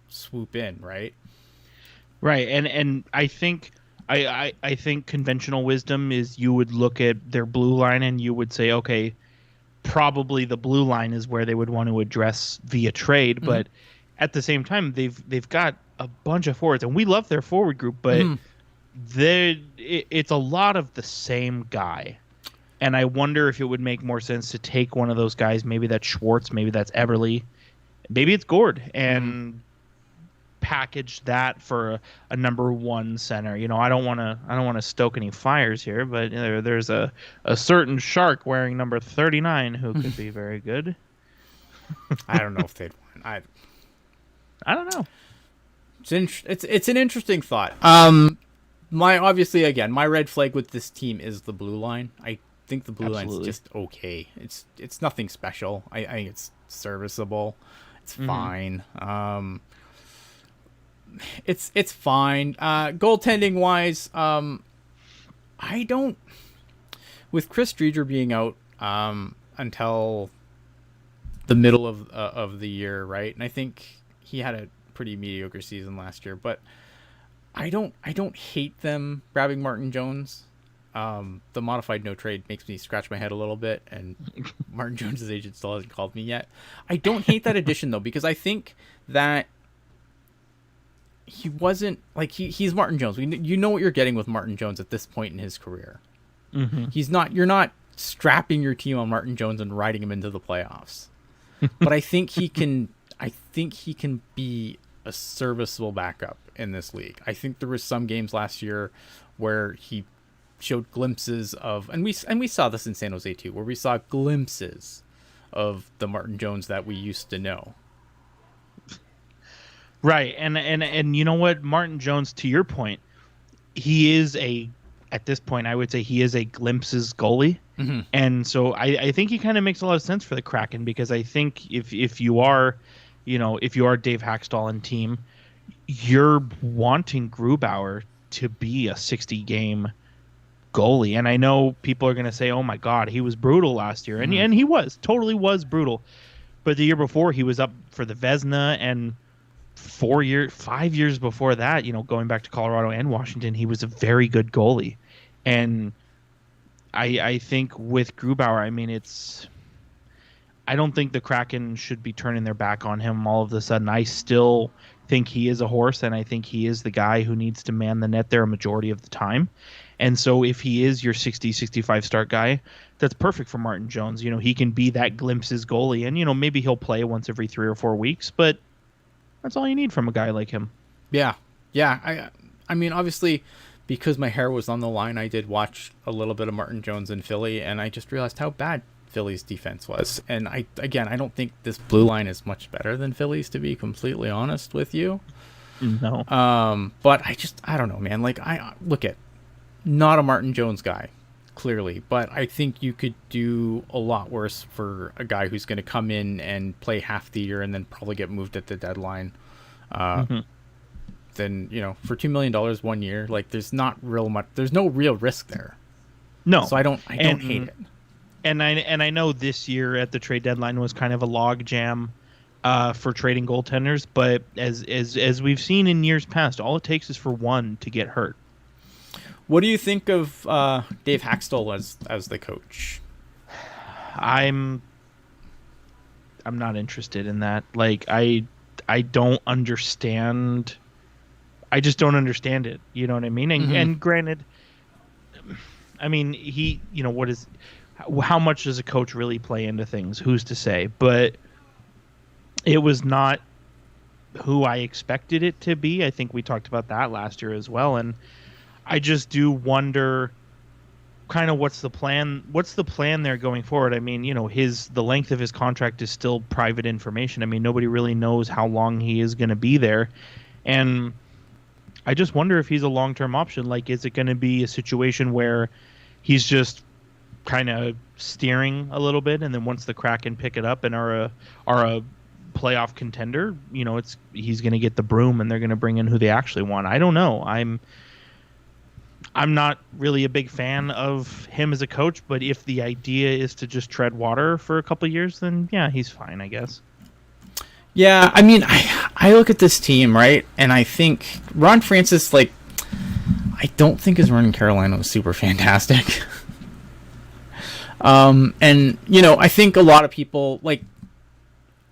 swoop in, right? And I think I think conventional wisdom is you would look at their blue line and you would say, okay, probably the blue line is where they would want to address via trade, but at the same time they've got a bunch of forwards, and we love their forward group, but it's a lot of the same guy, and I wonder if it would make more sense to take one of those guys. Maybe that's Schwartz, maybe that's Eberle, maybe it's Gord, and package that for a number one center. I don't want to stoke any fires here, but there's a certain shark wearing number 39 who could be very good. I don't know if they'd want. I don't know. It's an interesting thought. My red flag with this team is the blue line. I think the blue line's just okay. It's nothing special. I think it's serviceable. It's fine. It's fine. Goaltending wise, I don't. With Chris Driedger being out until the middle of the year, right? And I think he had a pretty mediocre season last year, but I don't hate them grabbing Martin Jones. The modified no trade makes me scratch my head a little bit, and Martin Jones's agent still hasn't called me yet. I don't hate that addition though, because I think that he wasn't like he's Martin Jones. You know what you're getting with Martin Jones at this point in his career. You're not strapping your team on Martin Jones and riding him into the playoffs. But I think he can be a serviceable backup in this league. I think there was some games last year where he showed glimpses of, and we saw this in San Jose too, where we saw glimpses of the Martin Jones that we used to know. Right, and you know what, Martin Jones, to your point, at this point, I would say he is a glimpses goalie. And so I think he kind of makes a lot of sense for the Kraken, because I think if you are Dave Hackstall and team, you're wanting Grubauer to be a 60-game goalie. And I know people are going to say, oh my God, he was brutal last year. And he totally was brutal. But the year before, he was up for the Vezina, and 5 years before that, going back to Colorado and Washington, he was a very good goalie. And I think with Grubauer, I mean, I don't think the Kraken should be turning their back on him all of a sudden. I still think he is a horse, and I think he is the guy who needs to man the net there a majority of the time. And so if he is your 60-65 start guy, that's perfect for Martin Jones. He can be that glimpses goalie, and maybe he'll play once every 3 or 4 weeks, but that's all you need from a guy like him. Yeah. I mean, obviously, because my hair was on the line, I did watch a little bit of Martin Jones in Philly, and I just realized how bad Philly's defense was. And I don't think this blue line is much better than Philly's, to be completely honest with you. No. But I don't know, man. Like, I look at not a Martin Jones guy, clearly, but I think you could do a lot worse for a guy who's going to come in and play half the year and then probably get moved at the deadline. Hmm. Than for $2 million 1 year, like there's no real risk there. No, So I don't hate it. And I know this year at the trade deadline was kind of a log jam for trading goaltenders, but as we've seen in years past, all it takes is for one to get hurt. What do you think of Dave Haxtell as the coach? I'm not interested in that. Like I don't understand. I just don't understand it. You know what I mean? And granted, I mean, how much does a coach really play into things? Who's to say? But it was not who I expected it to be. I think we talked about that last year as well. And I just do wonder kind of what's the plan there going forward. I mean, the length of his contract is still private information. I mean, nobody really knows how long he is going to be there. And I just wonder if he's a long-term option. Like, is it going to be a situation where he's just kind of steering a little bit, and then once the Kraken pick it up and are a playoff contender, he's going to get the broom and they're going to bring in who they actually want. I don't know. I'm not really a big fan of him as a coach, but if the idea is to just tread water for a couple of years, then yeah, he's fine, I guess. Yeah, I mean, I look at this team, right, and I think Ron Francis, like, I don't think his run in Carolina was super fantastic. And, I think a lot of people, like,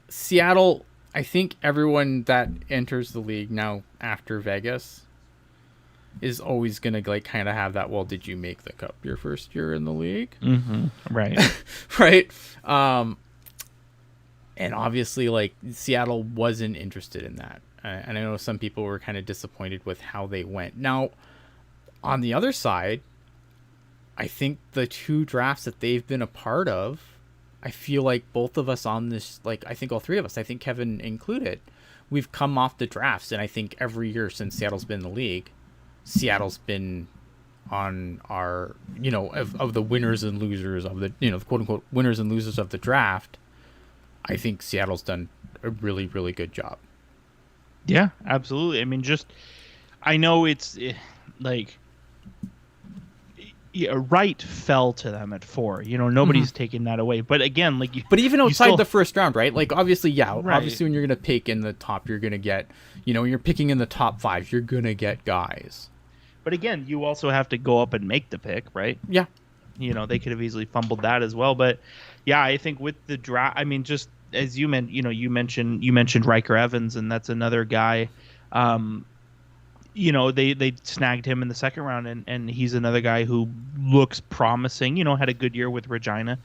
Seattle, I think everyone that enters the league now after Vegas is always going to, like, kind of have that, well, did you make the cup your first year in the league? Mm-hmm. Right. Right? And obviously, like, Seattle wasn't interested in that. And I know some people were kind of disappointed with how they went. Now, on the other side, I think the two drafts that they've been a part of, I feel like both of us on this, like, I think all three of us, I think Kevin included, we've come off the drafts. And I think every year since Seattle's been in the league, Seattle's been on our, of the winners and losers of the, the quote unquote winners and losers of the draft. I think Seattle's done a really, really good job. Yeah, absolutely. I mean, I know it's like, right fell to them at 4. Nobody's taking that away. But again, like, but even outside the first round, right? Like, obviously, yeah, right. Obviously, when you're gonna pick in the top, you're gonna get, when you're picking in the top 5, you're gonna get guys. But again, you also have to go up and make the pick, right? Yeah. They could have easily fumbled that as well. But yeah, I think with the draft, I mean, just as you mentioned Riker Evans, and that's another guy. They snagged him in the second round, and he's another guy who looks promising. Had a good year with Regina,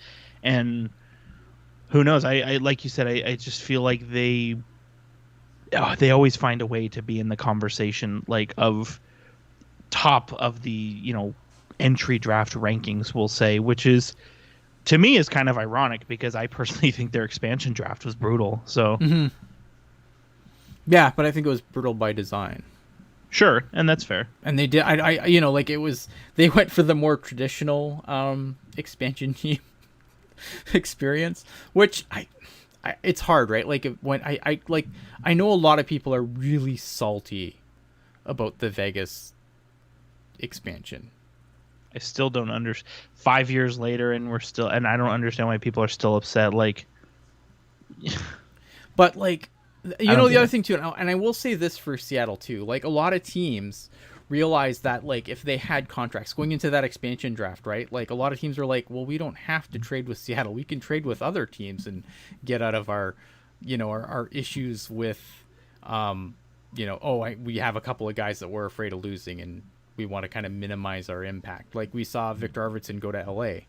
and who knows? I like you said, I just feel like they always find a way to be in the conversation, like, of top of the entry draft rankings, we'll say, which is, to me, is kind of ironic because I personally think their expansion draft was brutal. So yeah, but I think it was brutal by design. Sure, and that's fair. And they did, like, it was, they went for the more traditional expansion team experience, which it's hard, right? Like, when I know a lot of people are really salty about the Vegas expansion. I still don't understand. 5 years later, and I don't understand why people are still upset. Like, but, like, the other thing too, and I will say this for Seattle too, like, a lot of teams realize that, like, if they had contracts going into that expansion draft, right? Like, a lot of teams are like, well, we don't have to trade with Seattle. We can trade with other teams and get out of our, our issues with, we have a couple of guys that we're afraid of losing, and we want to kind of minimize our impact. Like, we saw Victor Arvidsson go to LA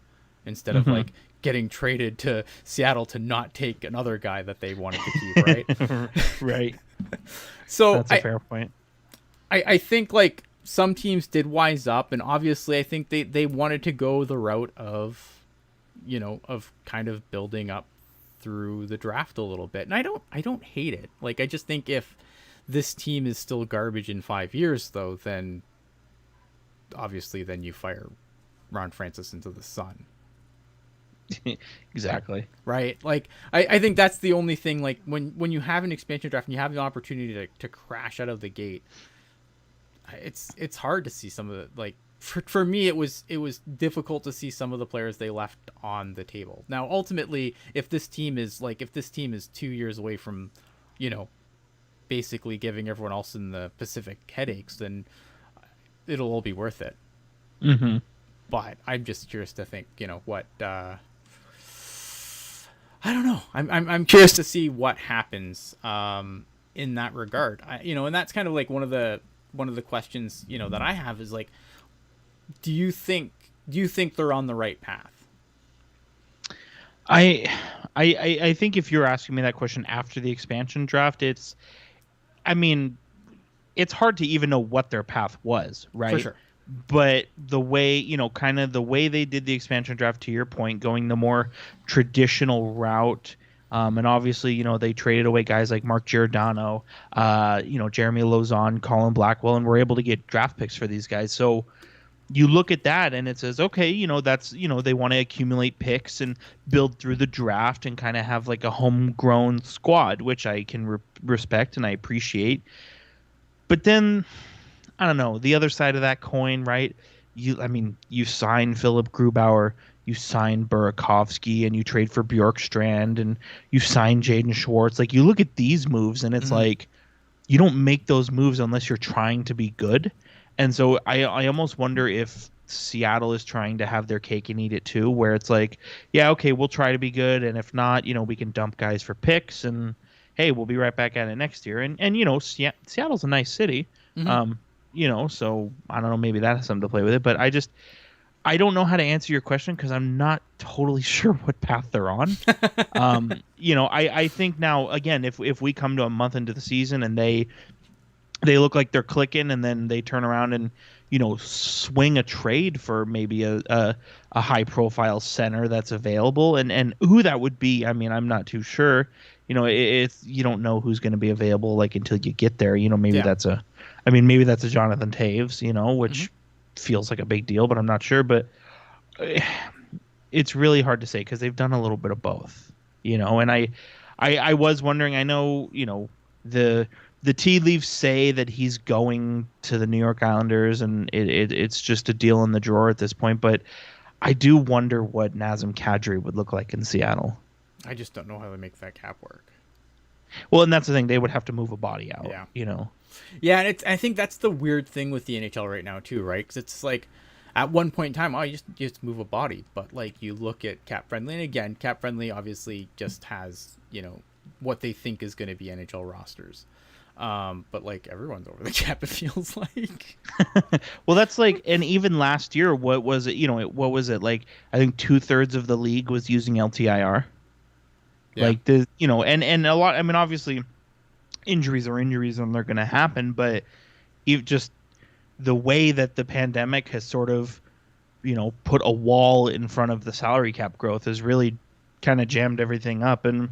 instead of, like, getting traded to Seattle to not take another guy that they wanted to keep, right? Right. So that's a fair point. I think, like, some teams did wise up, and obviously I think they wanted to go the route of, of kind of building up through the draft a little bit. And I don't hate it. Like, I just think if this team is still garbage in 5 years, though, then obviously then you fire Ron Francis into the sun. Exactly. Right? Like I think that's the only thing, like when you have an expansion draft and you have the opportunity to crash out of the gate, it's hard to see some of the, like, for me it was difficult to see some of the players they left on the table. Now ultimately, if this team is 2 years away from, you know, basically giving everyone else in the Pacific headaches, then it'll all be worth it. Mm-hmm. But I'm just curious to think, you know, what I don't know. I'm curious to see what happens in that regard. And that's kind of like one of the questions, you know, that I have is like, do you think they're on the right path? I think if you're asking me that question after the expansion draft, I mean, it's hard to even know what their path was, right? For sure. But the way, kind of the way they did the expansion draft, to your point, going the more traditional route, and obviously, they traded away guys like Mark Giordano, Jeremy Lauzon, Colin Blackwell, and were able to get draft picks for these guys. So you look at that and it says, okay, that's, they want to accumulate picks and build through the draft and kind of have like a homegrown squad, which I can respect and I appreciate. But then, I don't know, the other side of that coin, right? You sign Philip Grubauer, you sign Burakovsky, and you trade for Bjorkstrand, and you sign Jaden Schwartz. Like, you look at these moves, and it's like, you don't make those moves unless you're trying to be good. And so I almost wonder if Seattle is trying to have their cake and eat it too, where it's like, yeah, okay, we'll try to be good, and if not, we can dump guys for picks, and hey, we'll be right back at it next year. And Seattle's a nice city. So I don't know, maybe that has something to play with it, but I don't know how to answer your question because I'm not totally sure what path they're on. I think now, again, if we come to a month into the season and they look like they're clicking, and then they turn around and, swing a trade for maybe a high profile center that's available, and who that would be, I mean, I'm not too sure. It's, you don't know who's going to be available like until you get there. Maybe that's a Jonathan Taves, which feels like a big deal, but I'm not sure. But it's really hard to say because they've done a little bit of both, and I was wondering, I know, the tea leaves say that he's going to the New York Islanders, and it's just a deal in the drawer at this point. But I do wonder what Nazem Kadri would look like in Seattle. I just don't know how they make that cap work. Well, and that's the thing. They would have to move a body out, Yeah, and I think that's the weird thing with the NHL right now too, right? Because it's like, at one point in time, you just move a body. But like, you look at Cap Friendly, and again, Cap Friendly obviously just has, what they think is going to be NHL rosters. But like, everyone's over the cap, it feels like. Well, that's like, and even last year, what was it? What was it like? I think 2/3 of the league was using LTIR. Yeah. Like and a lot. I mean, obviously, injuries are injuries, and they're going to happen. But just the way that the pandemic has sort of, put a wall in front of the salary cap growth has really kind of jammed everything up. And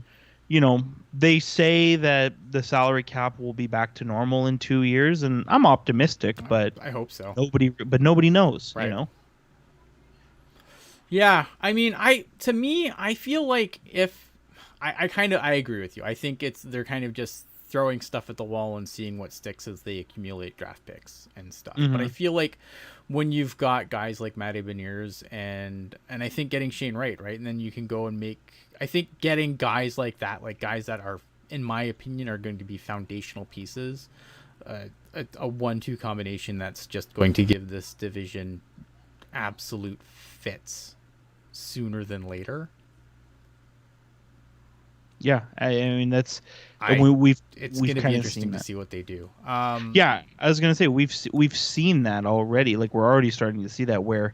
they say that the salary cap will be back to normal in 2 years, and I'm optimistic, but I hope so. Nobody knows, right. Yeah, I mean, I feel like if I agree with you. I think they're kind of just throwing stuff at the wall and seeing what sticks as they accumulate draft picks and stuff. But I feel like when you've got guys like Matty Beniers and I think getting Shane Wright, right, and then you can go and I think getting guys like that, like guys that are, in my opinion, are going to be foundational pieces, a 1-2 combination that's just going to give this division absolute fits sooner than later. Yeah, I mean that's it's going to be interesting to see what they do. Yeah, I was going to say we've seen that already. Like, we're already starting to see that where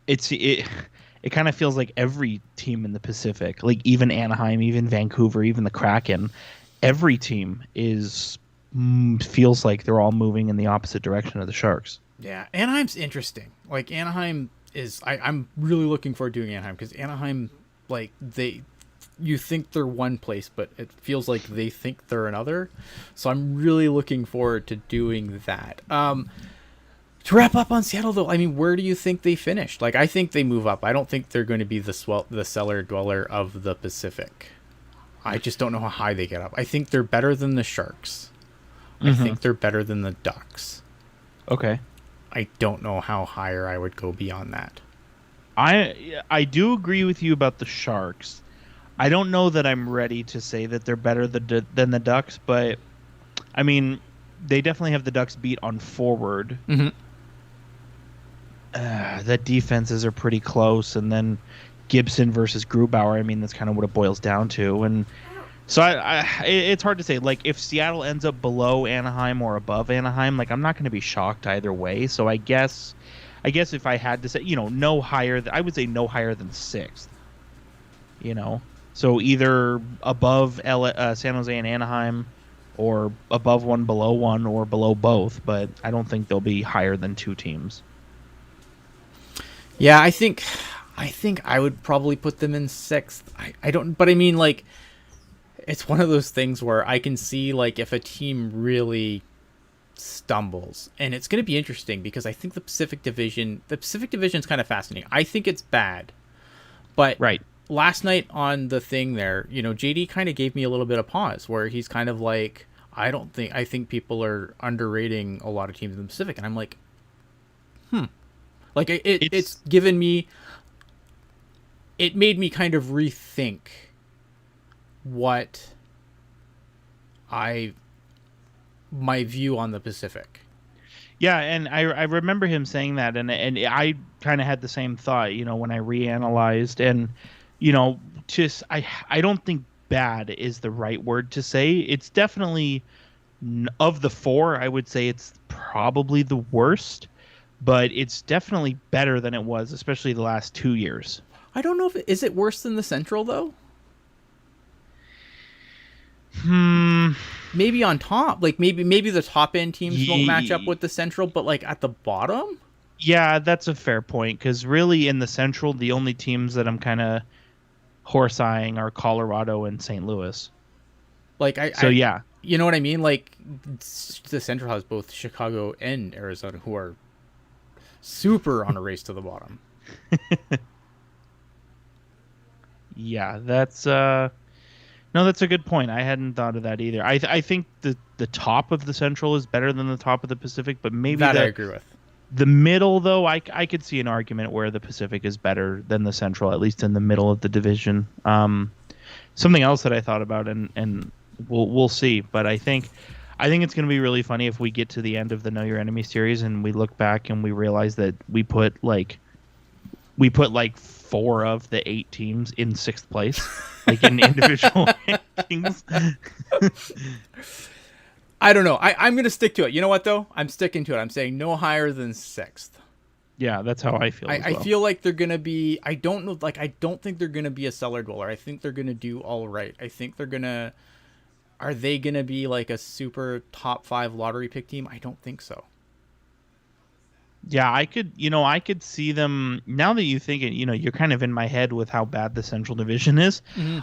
it kind of feels like every team in the Pacific, like even Anaheim, even Vancouver, even the Kraken, every team feels like they're all moving in the opposite direction of the Sharks. Yeah, Anaheim's interesting. Like, Anaheim is, I'm really looking forward to doing Anaheim because Anaheim, like, you think they're one place, but it feels like they think they're another. So I'm really looking forward to doing that. To wrap up on Seattle, though, I mean, where do you think they finished? Like, I think they move up. I don't think they're going to be the cellar dweller of the Pacific. I just don't know how high they get up. I think they're better than the Sharks. I think they're better than the Ducks. Okay. I don't know how higher I would go beyond that. I do agree with you about the Sharks. I don't know that I'm ready to say that they're better than the Ducks, but I mean, they definitely have the Ducks beat on forward. Mm-hmm. The defenses are pretty close, and then Gibson versus Grubauer. I mean, that's kind of what it boils down to, and so it's hard to say. Like, if Seattle ends up below Anaheim or above Anaheim, like, I'm not going to be shocked either way. So I guess if I had to say, no higher, I would say no higher than 6th. So either above San Jose and Anaheim, or above one, below one, or below both. But I don't think they'll be higher than 2 teams. Yeah, I think I would probably put them in 6th. I don't, but I mean, like, it's one of those things where I can see, like, if a team really stumbles, and it's going to be interesting because I think the Pacific Division is kind of fascinating. I think it's bad, but right. Last night on the thing there, JD kind of gave me a little bit of pause where he's kind of like, I think people are underrating a lot of teams in the Pacific, and I'm like, like it's given me, it made me kind of rethink what my view on the Pacific. Yeah, and I remember him saying that, and I kind of had the same thought, when I reanalyzed, and just I don't think bad is the right word to say. It's definitely, of the 4, I would say it's probably the worst, but it's definitely better than it was, especially the last 2 years. I don't know is it worse than the Central though? Maybe on top, like maybe the top end teams won't match up with the Central, but like at the bottom. Yeah, that's a fair point, because really in the Central, the only teams that I'm kind of horse-eyeing are Colorado and St. Louis. Like yeah, you know what I mean? Like, the Central has both Chicago and Arizona, who are super on a race to the bottom. Yeah, that's no, that's a good point. I hadn't thought of that either. I think the top of the Central is better than the top of the Pacific, but maybe that I agree with. The middle, though, I could see an argument where the Pacific is better than the Central, at least in the middle of the division. Something else that I thought about, and we'll see, but I think it's going to be really funny if we get to the end of the Know Your Enemy series and we look back and we realize that we put like 4 of the 8 teams in 6th place, like in individual rankings. I don't know. I'm going to stick to it. You know what, though? I'm sticking to it. I'm saying no higher than 6th. Yeah, that's how I feel. I feel like they're going to be... I don't know. Like, I don't think they're going to be a cellar dweller. I think they're going to do all right. I think they're going to... Are they going to be like a super top 5 lottery pick team? I don't think so. Yeah, I could see them, now that you think it, you're kind of in my head with how bad the Central Division is. Mm-hmm.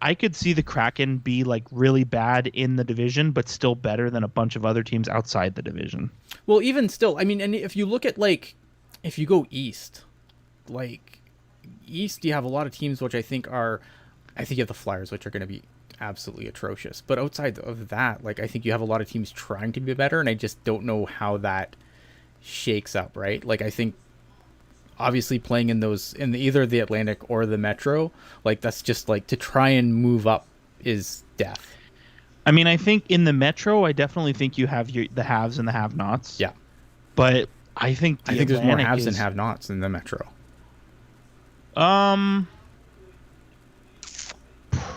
I could see the Kraken be like really bad in the division, but still better than a bunch of other teams outside the division. Well, even still, I mean, and if you look at, like, if you go east, you have a lot of teams which I think you have the Flyers, which are going to be absolutely atrocious. But outside of that, like, I think you have a lot of teams trying to be better, and I just don't know how that shakes up, right? Like, I think obviously playing in either the Atlantic or the Metro, like, that's just like to try and move up is death. I mean, I think in the Metro, I definitely think you have the haves and the have-nots. Yeah, but I think there's more haves and have-nots in the Metro.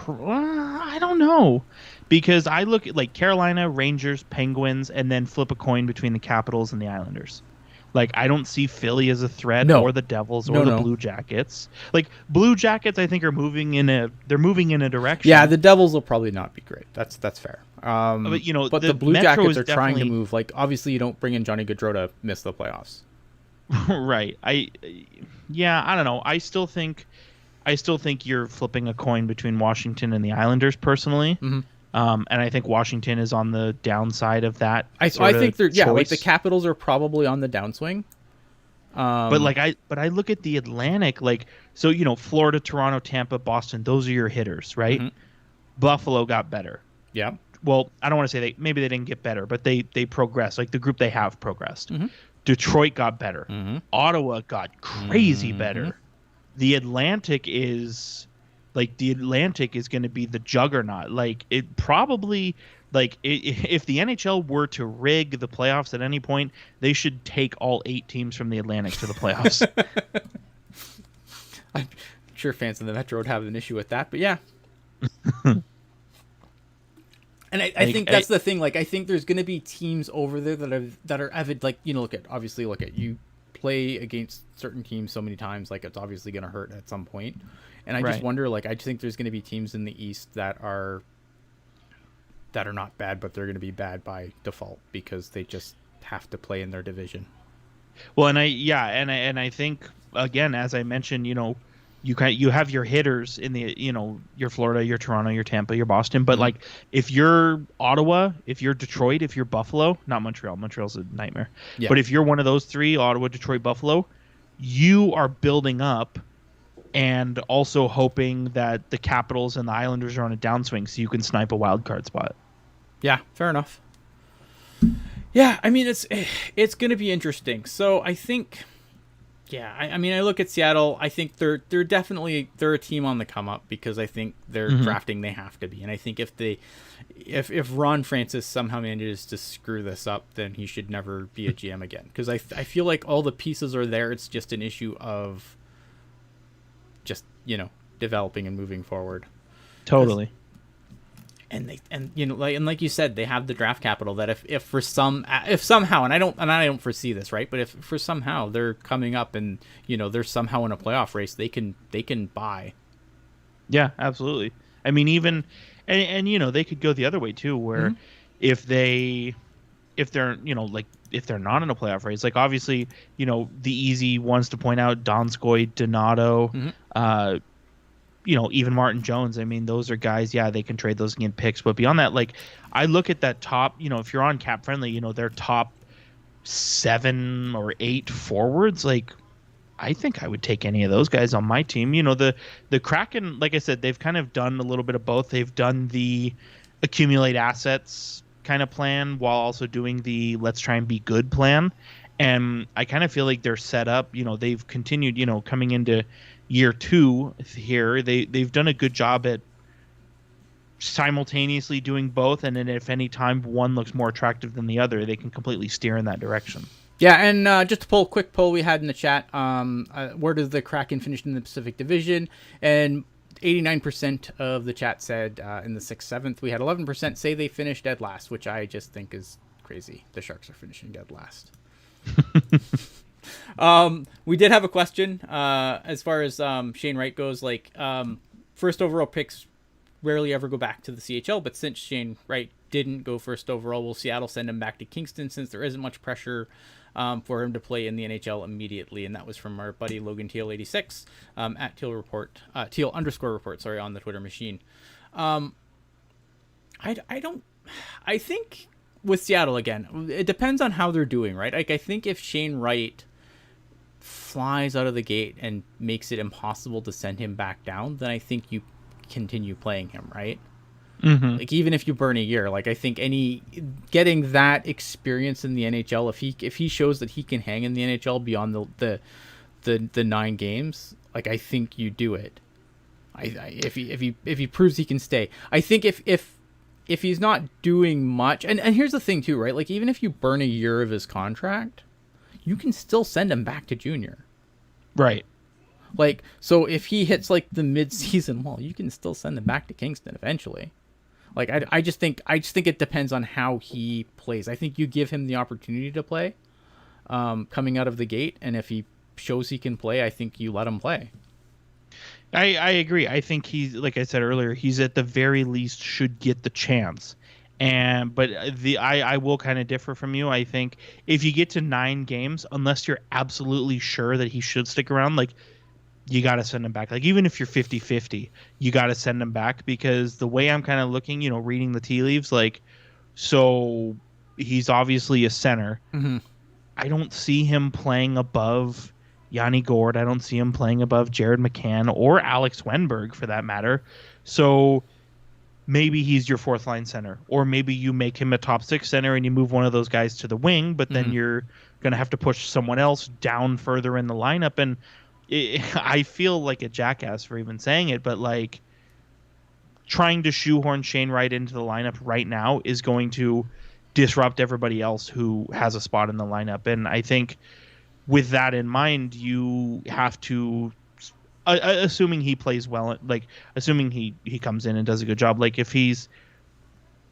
I don't know, because I look at like Carolina, Rangers, Penguins, and then flip a coin between the Capitals and the Islanders. Like, I don't see Philly as a threat, or the Devils, or the Blue Jackets. Like, Blue Jackets, I think, are moving in a direction. Yeah, the Devils will probably not be great. That's fair. But the Blue Metro Jackets are trying to move. Like, obviously, you don't bring in Johnny Gaudreau to miss the playoffs. Right. I don't know. I still think you're flipping a coin between Washington and the Islanders, personally. Mm-hmm. And I think Washington is on the downside of that I sort think of they're like the choice. Capitals are probably on the downswing. But I look at the Atlantic, like, so, Florida, Toronto, Tampa, Boston, those are your hitters, right? Mm-hmm. Buffalo got better. Yeah. Well, I don't want to say maybe they didn't get better, but they progressed. Like the group they have progressed. Mm-hmm. Detroit got better. Mm-hmm. Ottawa got crazy Mm-hmm. better. The Atlantic is going to be the juggernaut. Like it probably if the NHL were to rig the playoffs at any point, they should take all 8 teams from the Atlantic to the playoffs. I'm sure fans in the Metro would have an issue with that, but yeah. And I think that's the thing. Like, I think there's going to be teams over there that are avid. Like, look at you play against certain teams so many times. Like, it's obviously going to hurt at some point. And I just wonder. Like, I just think there's going to be teams in the East that are not bad, but they're going to be bad by default because they just have to play in their division. Well, and I think, again, as I mentioned, you have your hitters in the, your Florida, your Toronto, your Tampa, your Boston, but like if you're Ottawa, if you're Detroit, if you're Buffalo, not Montreal, Montreal's a nightmare. Yeah. But if you're one of those 3, Ottawa, Detroit, Buffalo, you are building up and also hoping that the Capitals and the Islanders are on a downswing so you can snipe a wild card spot. Yeah, fair enough. Yeah, I mean it's going to be interesting. So I think, I mean I look at Seattle. I think they're definitely a team on the come up because I think they're drafting they have to be, and I think if Ron Francis somehow manages to screw this up, then he should never be a GM again. Because I feel like all the pieces are there. It's just an issue of just developing and moving forward. Totally. And like you said, they have the draft capital that if somehow, and I don't foresee this, right, but if for somehow they're coming up and they're somehow in a playoff race, they can buy. Yeah, absolutely. I mean, even and they could go the other way too, where if they're if they're not in a playoff race, like obviously the easy ones to point out, Donskoy, Donato, even Martin Jones. I mean, those are guys, they can trade those and get picks. But beyond that, like, I look at that top, if you're on Cap Friendly, their top 7 or 8 forwards, like, I think I would take any of those guys on my team. The Kraken, like I said, they've kind of done a little bit of both. They've done the accumulate assets kind of plan while also doing the let's try and be good plan. And I kind of feel like they're set up, they've continued, coming into year 2 here, they've done a good job at simultaneously doing both, and then if any time one looks more attractive than the other, they can completely steer in that direction. Yeah, and just a quick poll we had in the chat, where does the Kraken finish in the Pacific Division? And 89% of the chat said in the 6th, 7th. We had 11% say they finished dead last, which I just think is crazy. The Sharks are finishing dead last. We did have a question as far as Shane Wright goes. Like, first overall picks rarely ever go back to the CHL, but since Shane Wright didn't go first overall, will Seattle send him back to Kingston since there isn't much pressure for him to play in the NHL immediately? And that was from our buddy Logan Teal 86 at Teal report, Teal_report, sorry, on the Twitter machine. I think with Seattle, again, it depends on how they're doing, right? Like, I think if Shane Wright flies out of the gate and makes it impossible to send him back down, then I think you continue playing him, right? Like, even if you burn a year, like, I think getting that experience in the NHL, if he shows that he can hang in the NHL beyond the 9 games, like, I think you do it. If he proves he can stay, I think if he's not doing much, and here's the thing too, right? Like, even if you burn a year of his contract, you can still send him back to junior. Right. Like, so if he hits like the mid-season wall, you can still send him back to Kingston eventually. Like, I just think it depends on how he plays. I think you give him the opportunity to play coming out of the gate, and if he shows he can play, I think you let him play. I agree. I think he's, like I said earlier, he's at the very least should get the chance. But I will kind of differ from you. I think if you get to 9 games, unless you're absolutely sure that he should stick around, like, you got to send him back. Like, even if you're 50-50, you got to send him back, because the way I'm kind of looking, reading the tea leaves, like, so he's obviously a center. Mm-hmm. I don't see him playing above Yanni Gourde. I don't see him playing above Jared McCann or Alex Wenberg, for that matter. So maybe he's your fourth line center, or maybe you make him a top six center and you move one of those guys to the wing, but then you're going to have to push someone else down further in the lineup. And I feel like a jackass for even saying it, but like, trying to shoehorn Shane Wright into the lineup right now is going to disrupt everybody else who has a spot in the lineup. And I think with that in mind, you have to, assuming he plays well, like assuming he comes in and does a good job, like if he's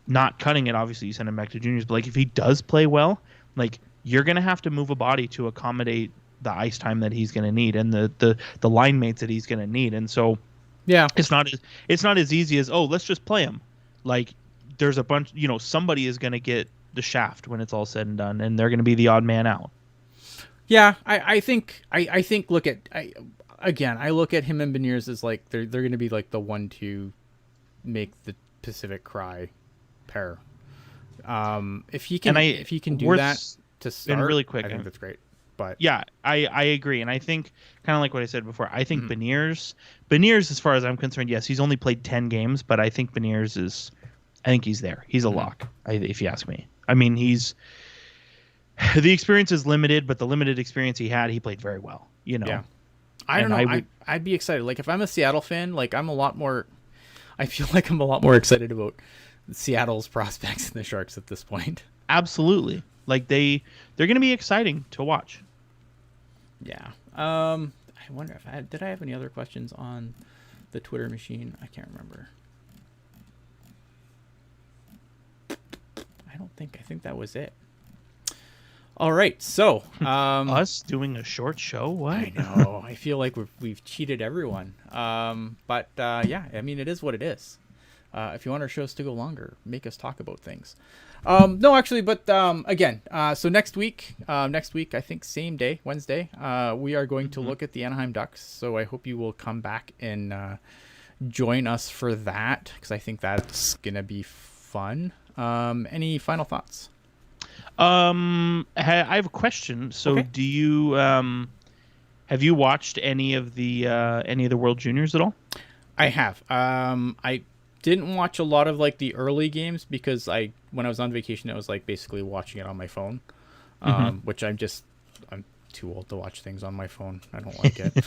not cutting it, obviously you send him back to juniors, but like if he does play well, like you're going to have to move a body to accommodate the ice time that he's going to need and the line mates that he's going to need. And so yeah, it's not as easy as, oh, let's just play him. Like, there's a bunch, somebody is going to get the shaft when it's all said and done, and they're going to be the odd man out. Yeah, I think look at I look at him and Beniers as like they're going to be like the 1-2 make the Pacific cry pair. If he can do that to start, and really quick, I think that's great. But yeah, I agree, and I think kind of like what I said before. I think Beniers, as far as I'm concerned, yes, he's only played 10 games, but I think Beniers is, I think he's there. He's a lock, if you ask me. I mean, the experience is limited, but the limited experience he had, he played very well. Yeah. I don't know. I'd be excited. Like if I'm a Seattle fan, like I feel like I'm a lot more excited about Seattle's prospects than the Sharks at this point. Absolutely. Like they're going to be exciting to watch. Yeah. I wonder if did I have any other questions on the Twitter machine? I can't remember. I think that was it. All right, so us doing a short show. What? I know. I feel like we've cheated everyone. But yeah, I mean, it is what it is. If you want our shows to go longer, make us talk about things. No, actually, but again, so next week, I think same day, Wednesday, we are going to look at the Anaheim Ducks. So I hope you will come back and join us for that, because I think that's gonna be fun. Any final thoughts? I have a question. So, okay. Do you have you watched any of the World Juniors at all? I have. I didn't watch a lot of like the early games because when I was on vacation, I was like basically watching it on my phone, which I'm too old to watch things on my phone. I don't like it.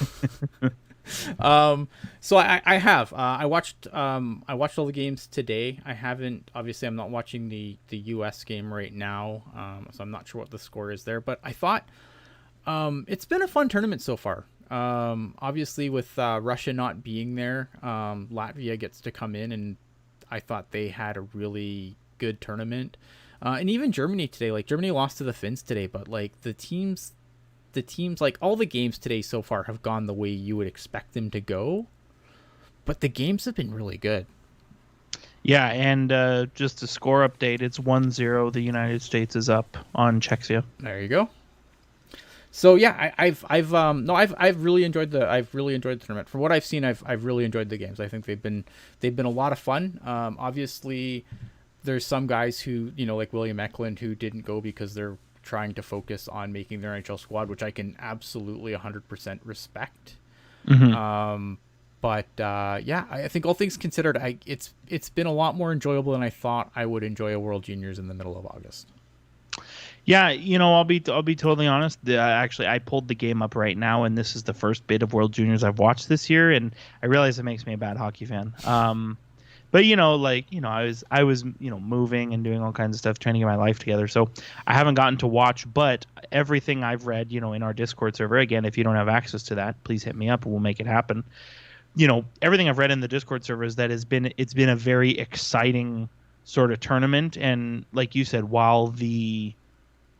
So I have. I watched all the games today. I haven't. Obviously, I'm not watching the U.S. game right now, so I'm not sure what the score is there. But I thought it's been a fun tournament so far. Obviously, with Russia not being there, Latvia gets to come in, and I thought they had a really good tournament. And even Germany today, like Germany lost to the Finns today, but like the teams, like all the games today so far have gone the way you would expect them to go, but the games have been really good. Yeah, and just a score update, it's 1-0. The United States is up on Czechia. There you go. So yeah, I've really enjoyed the tournament. From what I've seen, I've really enjoyed the games. I think they've been a lot of fun. Obviously, there's some guys who, like William Eklund, who didn't go because they're trying to focus on making their NHL squad, which I can absolutely 100% respect. But yeah, I think all things considered, it's been a lot more enjoyable than I thought I would enjoy a World Juniors in the middle of August. Yeah, I'll be totally honest. Actually, I pulled the game up right now, and this is the first bit of World Juniors I've watched this year, and I realize it makes me a bad hockey fan. But I was moving and doing all kinds of stuff, trying to get my life together. So I haven't gotten to watch, but everything I've read, in our Discord server, again, if you don't have access to that, please hit me up and we'll make it happen. Everything I've read in the Discord server is that it's been a very exciting sort of tournament. And like you said, while the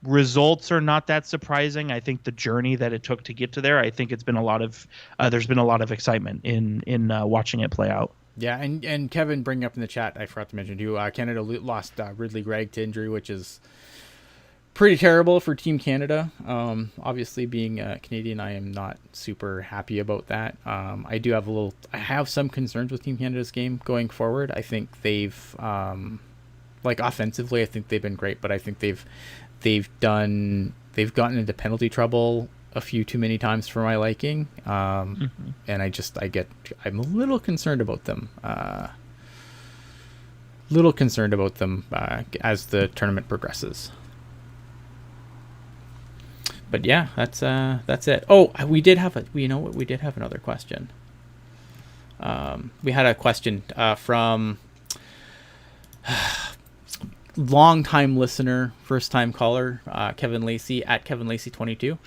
results are not that surprising, I think the journey that it took to get to there, I think it's been there's been a lot of excitement in watching it play out. Yeah, and Kevin bringing up in the chat, I forgot to mention too, Canada lost Ridley Gregg to injury, which is pretty terrible for Team Canada. Obviously, being Canadian, I am not super happy about that. I have some concerns with Team Canada's game going forward. I think they've, like offensively, I think they've been great, but I think they've gotten into penalty trouble a few too many times for my liking. And I'm a little concerned about them. As the tournament progresses. But yeah, that's it. Oh, we did have another question. We had a question from long-time listener, first-time caller, Kevin Lacey at Kevin Lacey 22.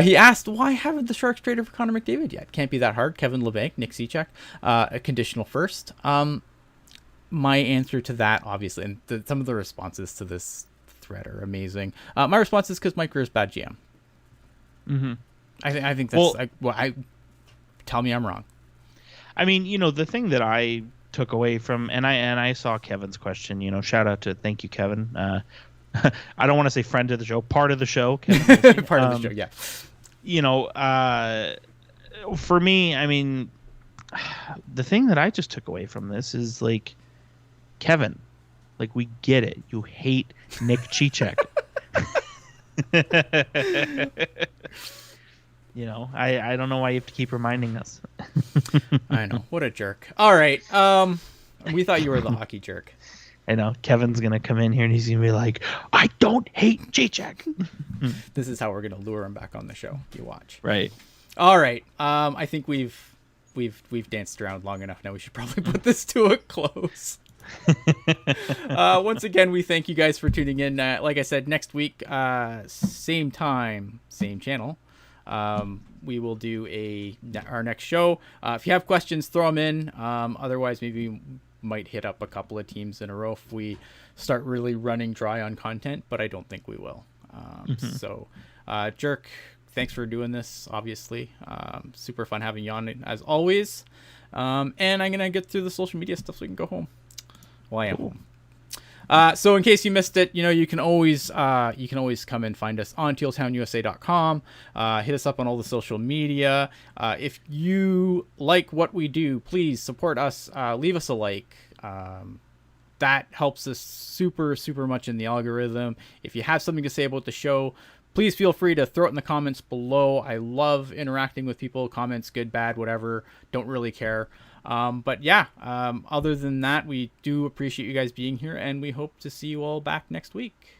He asked, why haven't the Sharks traded for Connor McDavid yet? Can't be that hard. Kevin Labanc, Nick Cechek, a conditional first. My answer to that, obviously, and some of the responses to this thread are amazing. My response is because Mike Greer's bad GM. Mm-hmm. I think that's tell me I'm wrong. I mean, the thing that I took away from, and I saw Kevin's question. Shout out to thank you, Kevin. I don't want to say friend of the show, part of the show, Kevin. Part of the show, yeah. For me, I mean, the thing that I just took away from this is like, Kevin, like, we get it. You hate Nick Cechek. I don't know why you have to keep reminding us. I know. What a jerk. All right. We thought you were the hockey jerk. I know. Kevin's going to come in here and he's going to be like, I don't hate Cechek. This is how we're going to lure him back on the show. You watch. Right. All right. I think we've danced around long enough now. We should probably put this to a close. Once again, we thank you guys for tuning in. Like I said, next week, same time, same channel. We will do our next show. If you have questions, throw them in. Otherwise, maybe we might hit up a couple of teams in a row if we start really running dry on content, but I don't think we will. So, Jerk, thanks for doing this, obviously. Super fun having you on, as always. And I'm going to get through the social media stuff so we can go home. Well, I am home. So in case you missed it, you can always come and find us on tealtownusa.com. Hit us up on all the social media. If you like what we do, please support us. Leave us a like. That helps us super, super much in the algorithm. If you have something to say about the show, please feel free to throw it in the comments below. I love interacting with people. Comments, good, bad, whatever. Don't really care. But yeah, other than that, we do appreciate you guys being here, and we hope to see you all back next week.